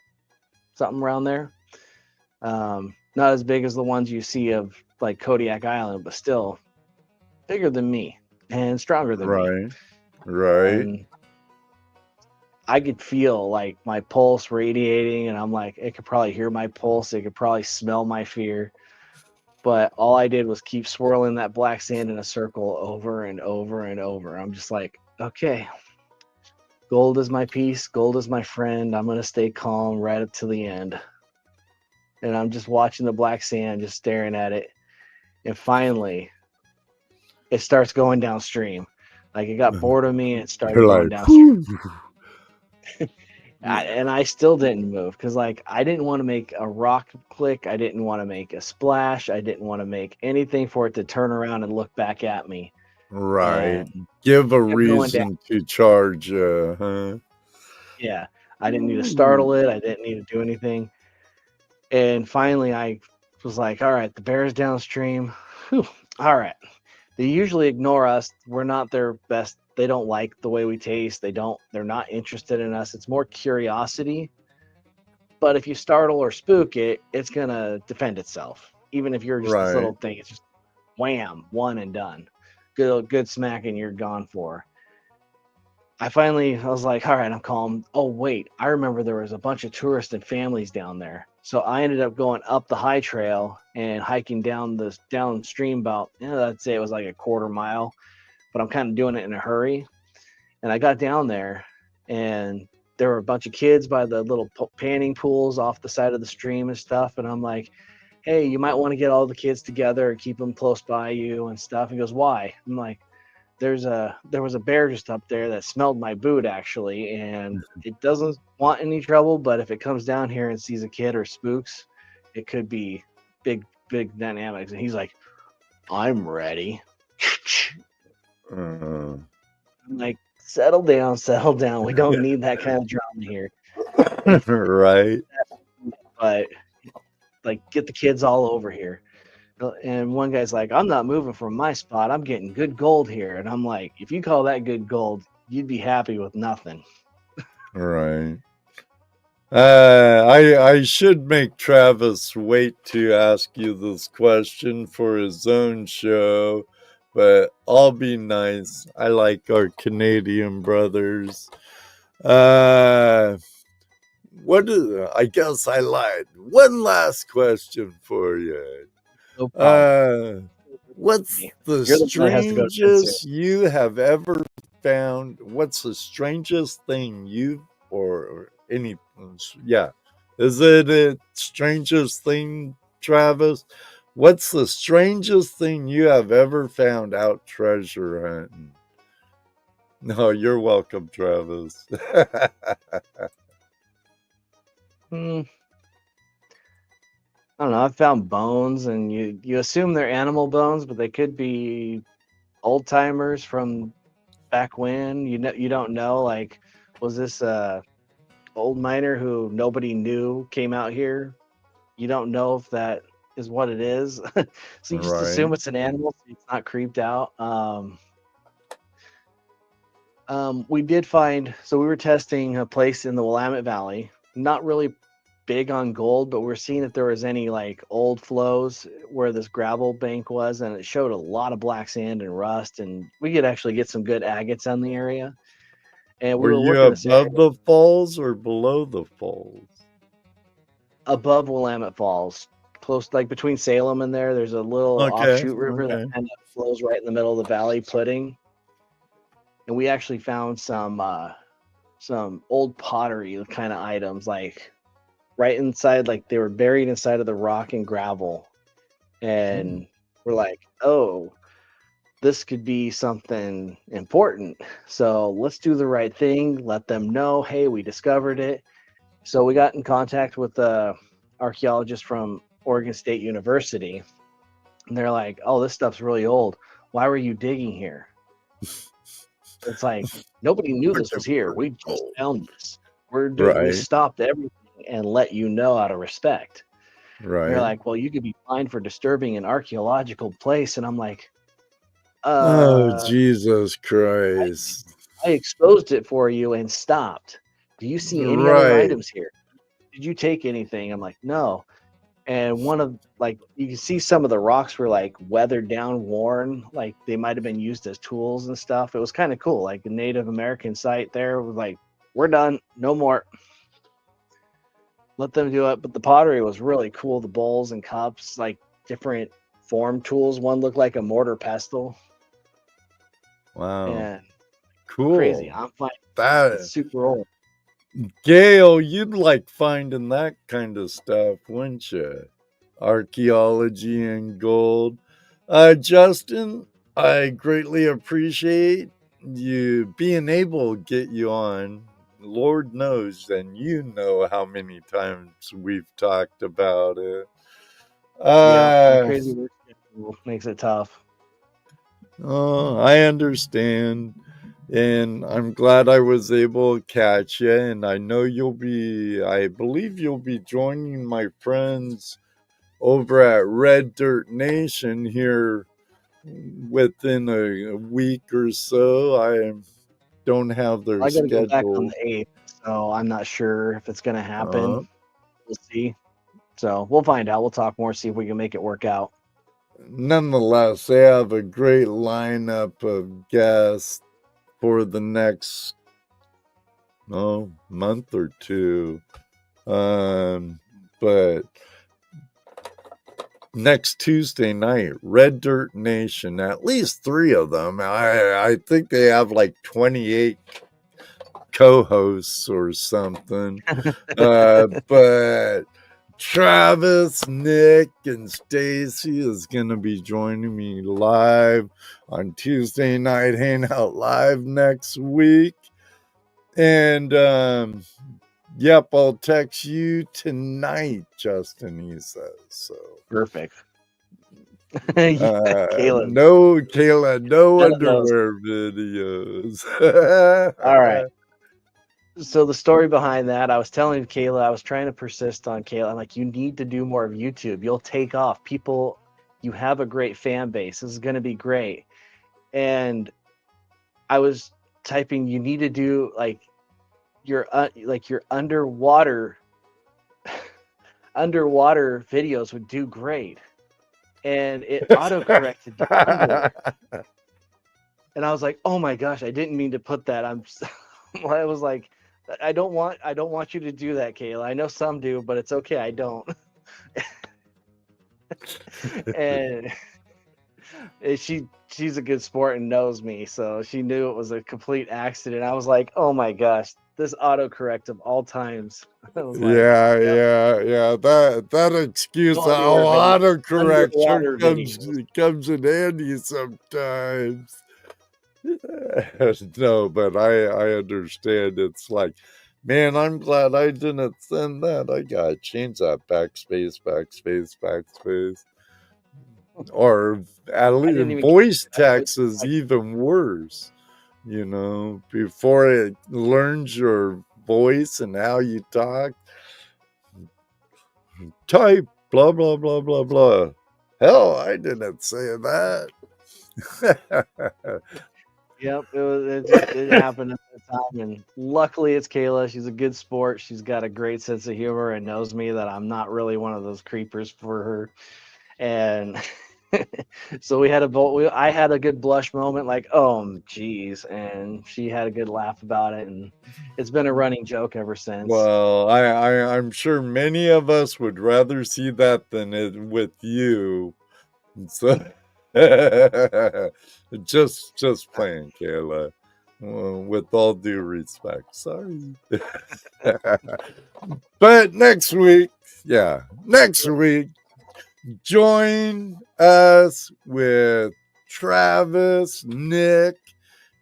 something around there. Not as big as the ones you see of like Kodiak Island, but still bigger than me and stronger than me. Right. And I could feel like my pulse radiating, and I'm like, it could probably hear my pulse. It could probably smell my fear. But all I did was keep swirling that black sand in a circle over and over and over. I'm just like, okay, gold is my peace. Gold is my friend. I'm going to stay calm right up to the end. And I'm just watching the black sand, just staring at it. And finally, it starts going downstream. Like it got bored of me and it started You're going like, downstream. And I still didn't move because like I didn't want to make a rock click. I didn't want to make a splash. I didn't want to make anything for it to turn around and look back at me. right. And Give a kept going down. reason to charge, huh? Yeah, I didn't need to startle it. I didn't need to do anything. And finally, I was like, all right, the bear's downstream. Whew. All right. They usually ignore us. We're not their best. They don't like the way we taste. They're not interested in us. It's more curiosity. But if you startle or spook it, it's going to defend itself. Even if you're just this Right. little thing, it's just wham, one and done. Good smack and you're gone for. I was like, all right, I'm calm. Oh, wait, I remember there was a bunch of tourists and families down there. So I ended up going up the high trail and hiking down this downstream about, I'd say it was like a quarter mile, but I'm kind of doing it in a hurry. And I got down there and there were a bunch of kids by the little panning pools off the side of the stream and stuff. And I'm like, hey, you might want to get all the kids together and keep them close by you and stuff. He goes, why? I'm like, there was a bear just up there that smelled my boot actually, and it doesn't want any trouble, but if it comes down here and sees a kid or spooks, it could be big dynamics. And he's like, I'm ready. I'm like, settle down. We don't need that kind of drama here. Right. But like, get the kids all over here. And one guy's like, I'm not moving from my spot. I'm getting good gold here. And I'm like, if you call that good gold, you'd be happy with nothing. Right. I should make Travis wait to ask you this question for his own show, but I'll be nice. I like our Canadian brothers. I guess I lied. One last question for you. No problem. What's the You're the one that has to go to Tenn soon. strangest you have ever found? What's the strangest thing you or any? Yeah, is it a strangest thing, Travis? What's the strangest thing you have ever found out treasure hunting? No, you're welcome, Travis. Hmm. I don't know. I've found bones, and you assume they're animal bones, but they could be old timers from back when. You don't know. Like, was this old miner who nobody knew came out here? You don't know if that is what it is. So you just assume Right. it's an animal, so it's not creeped out. We did find, so we were testing a place in the Willamette Valley, not really big on gold, but we're seeing if there was any like old flows where this gravel bank was, and it showed a lot of black sand and rust, and we could actually get some good agates on the area. And we Were were you working this area above the falls or below the falls? above Willamette Falls, close, like between Salem and there. There's a little Okay. offshoot river that Okay. kind of flows right in the middle of the valley, pudding. And we actually found some old pottery kind of items, like right inside, like they were buried inside of the rock and gravel. And we're like, oh, this could be something important. So let's do the right thing. Let them know, hey, we discovered it. So we got in contact with the archaeologist from Oregon State University. And they're like, oh, this stuff's really old. Why were you digging here? It's like, nobody knew this was here. We just found this. We Right. stopped everything and let you know out of respect. Right. They're like, well, you could be fined for disturbing an archaeological place. And I'm like, Oh, Jesus Christ. I exposed it for you and stopped. Do you see any other Right. items here? Did you take anything? I'm like, no. And one of, like, you can see some of the rocks were like weathered down, worn, like they might have been used as tools and stuff. It was kind of cool. Like the Native American site there was like, we're done, no more. Let them do it. But the pottery was really cool. The bowls and cups, like different form tools. One looked like a mortar pestle. Wow. And Cool. crazy. I'm finding That it's super old. Gail, you'd like finding that kind of stuff, wouldn't you? Archaeology and gold. Justin, I greatly appreciate you being able to get you on. Lord knows, and you know how many times we've talked about it. Yeah, the crazy work schedule makes it tough. Oh, I understand. And I'm glad I was able to catch you. And I know I believe you'll be joining my friends over at Red Dirt Nation here within a week or so. I don't have their I got to go back on schedule. the 8th, so I'm not sure if it's going to happen. We'll see. So we'll find out. We'll talk more, see if we can make it work out. Nonetheless, they have a great lineup of guests for the next month or two. But next Tuesday night, Red Dirt Nation, at least 3 of them. I think they have like 28 co-hosts or something. But Travis, Nick, and Stacy is going to be joining me live on Tuesday night Hangout Live next week. And yep, I'll text you tonight, Justin, he says. So Perfect. Kayla, no underwear videos. All right. So the story behind that, I was telling Kayla, I was trying to persist on Kayla. I'm like, you need to do more of YouTube. You'll take off. People, you have a great fan base. This is going to be great. And I was typing, you need to do like your underwater videos would do great. And it auto-corrected to under. And I was like, oh my gosh, I didn't mean to put that. I was like, I don't want you to do that, Kayla. I know some do, but it's okay. I don't. And She's a good sport and knows me, so she knew it was a complete accident. I was like, oh my gosh, this autocorrect of all times. I was like, Yeah, yep, yeah. That excuse how underwater autocorrect sure videos. comes in handy sometimes. No, but I understand. It's like, man, I'm glad I didn't send that. I gotta change that backspace. Or at I didn't least even voice I was text is like, even worse. Before it learns your voice and how you talk, type blah blah blah blah blah. Hell, I didn't say that. yep, it happened at the time, and luckily it's Kayla. She's a good sport. She's got a great sense of humor and knows me that I'm not really one of those creepers for her. And so I had a good blush moment, like, oh geez, and she had a good laugh about it, and it's been a running joke ever since. Well, I'm sure many of us would rather see that than it with you. So, just playing, Kayla. Well, with all due respect, sorry. But next week, join us with Travis, Nick,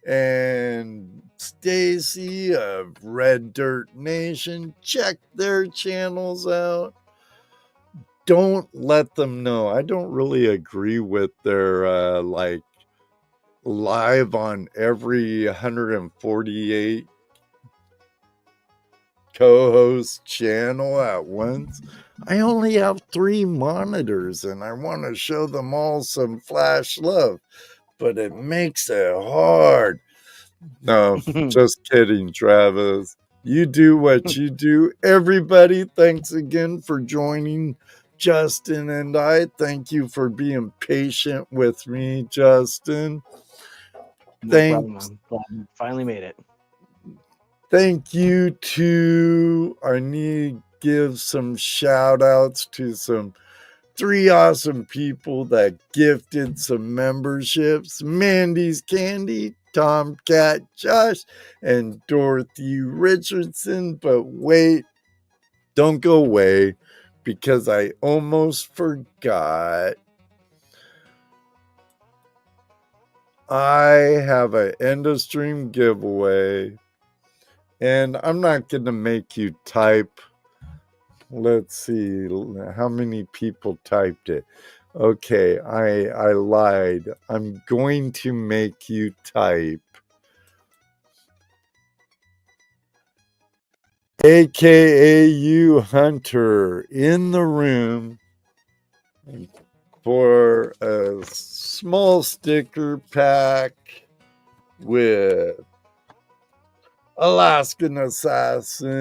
and Stacy of Red Dirt Nation. Check their channels out. Don't let them know. I don't really agree with their live on every 148 co-host channel at once. I only have 3 monitors and I want to show them all some flash love, but it makes it hard. No, just kidding, Travis. You do what you do. Everybody, thanks again for joining Justin and I. Thank you for being patient with me, Justin. No problem. I'm glad we finally made it. Thank you to, I need to give some shout outs to some 3 awesome people that gifted some memberships. Mandy's Candy, Tomcat Josh, and Dorothy Richardson. But wait, don't go away, because I almost forgot. I have an end of stream giveaway, and I'm not going to make you type. Let's see how many people typed it. Okay, I lied. I'm going to make you type AKAUHuNtEr in the room for a small sticker pack with Alaskan Assassin.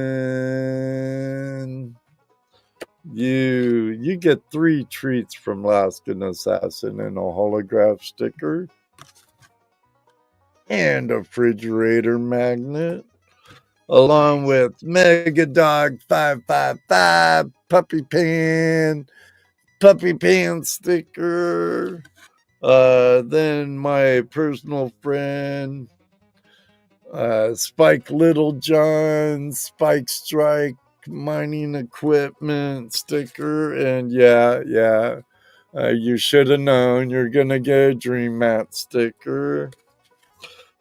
You get 3 treats from Alaskan Assassin and a holograph sticker and a refrigerator magnet, along with Mega Dog 555 puppy pan sticker. Then my personal friend Spike Littlejohn Spike Strike mining equipment sticker, and you should have known you're gonna get a Dream Mat sticker,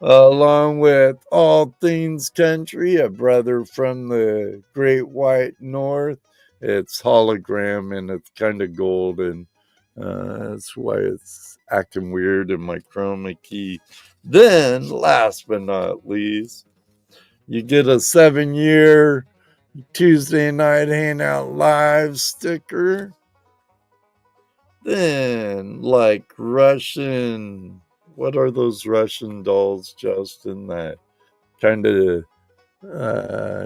along with All Things Country, a brother from the Great White North. It's hologram and it's kind of golden. That's why it's acting weird in my chroma key. Then, last but not least, you get a 7-year Tuesday Night Hangout Live sticker. Then, like Russian, what are those Russian dolls, Justin, that kind of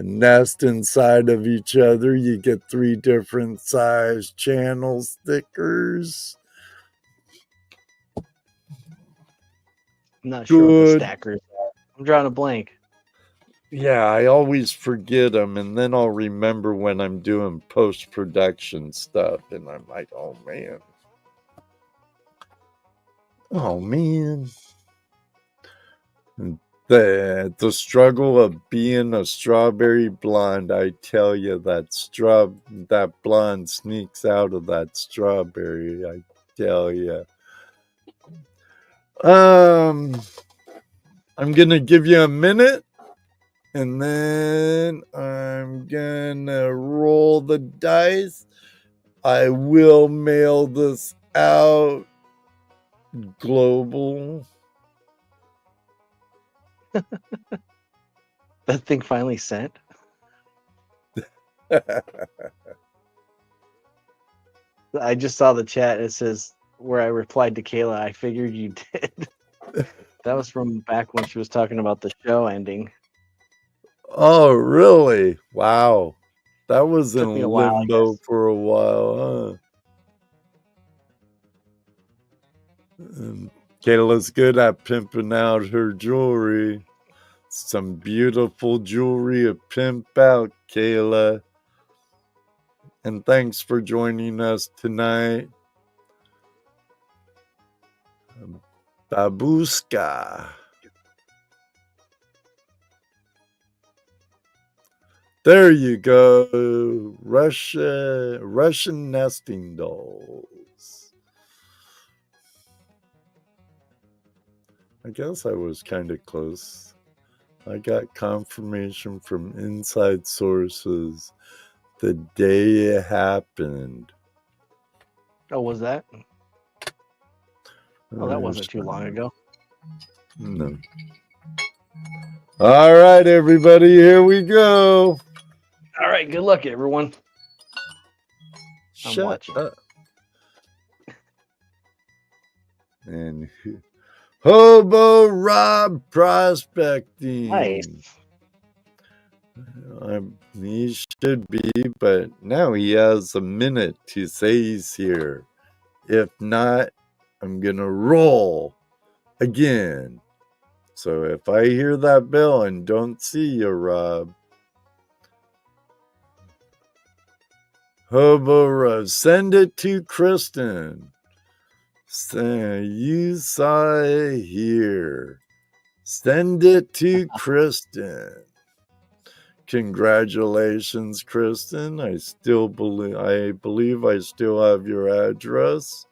nest inside of each other? You get 3 different size channel stickers. I'm not sure what the stackers are. I'm drawing a blank. Yeah, I always forget them, and then I'll remember when I'm doing post-production stuff, and I'm like, oh man. Oh man. The struggle of being a strawberry blonde, I tell you, that blonde sneaks out of that strawberry, I tell you. I'm gonna give you a minute, and then I'm gonna roll the dice. I will mail this out global. That thing finally sent. I just saw the chat. It says where I replied to Kayla, I figured you did. That was from back when she was talking about the show ending. Oh, really? Wow. That was Took in me a while, I limbo guess. for a while, huh? Kayla's good at pimping out her jewelry. Some beautiful jewelry to pimp out, Kayla. And thanks for joining us tonight. Babushka. There you go. Russian nesting dolls. I guess I was kind of close. I got confirmation from inside sources the day it happened. Oh, was that? Oh, that wasn't too long ago. No. All right, everybody, here we go. All right, good luck, everyone. I'm watching. Up. And Hobo Rob prospecting. Nice. He should be, but now he has a minute to say he's here. If not, I'm going to roll again. So if I hear that bell and don't see you, Rob, Hobo Rob, send it to Kristen. You saw it here. Send it to Kristen. Congratulations, Kristen. I believe I still have your address.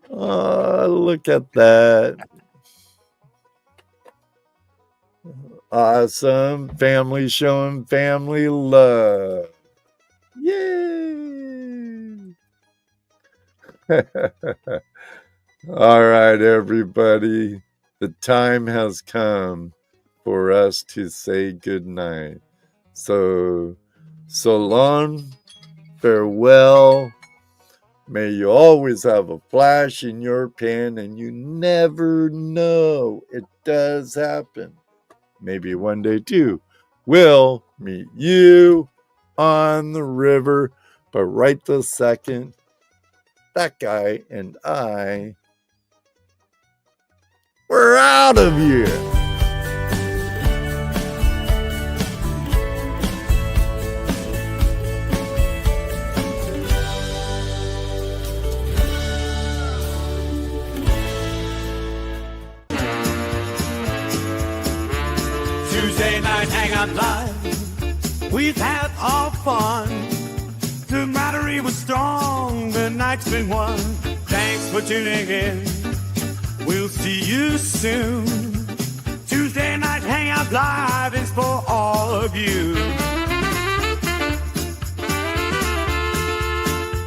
Look at that. Awesome. Family showing family love. Yay! All right, everybody. The time has come for us to say goodnight. So long, farewell. May you always have a flash in your pan, and you never know. It does happen. Maybe one day, too, we'll meet you on the river. But right this second, that guy and I, we're out of here. Tuesday night Hangout Live. We've had our fun. The battery was strong, the night's been won. Thanks for tuning in. We'll see you soon. Tuesday night Hangout Live is for all of you.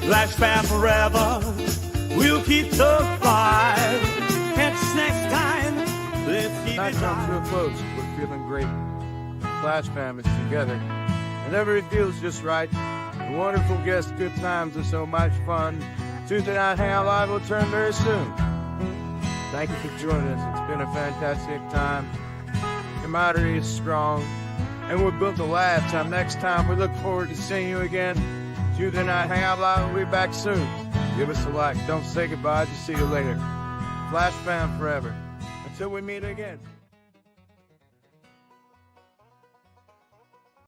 Flash fan forever. We'll keep the vibe. Catch us next time. Let's keep Night it comes to a live. close. We're feeling great. Flash fam is together. Whenever it feels just right. The wonderful guests, good times, and so much fun. Tuesday night Hangout Live will return very soon. Thank you for joining us. It's been a fantastic time. Camaraderie is strong, and we're built to last. Time next time, we look forward to seeing you again. Tuesday night Hangout Live will be back soon. Give us a like. Don't say goodbye. Just see you later. Flash fam forever. Until we meet again.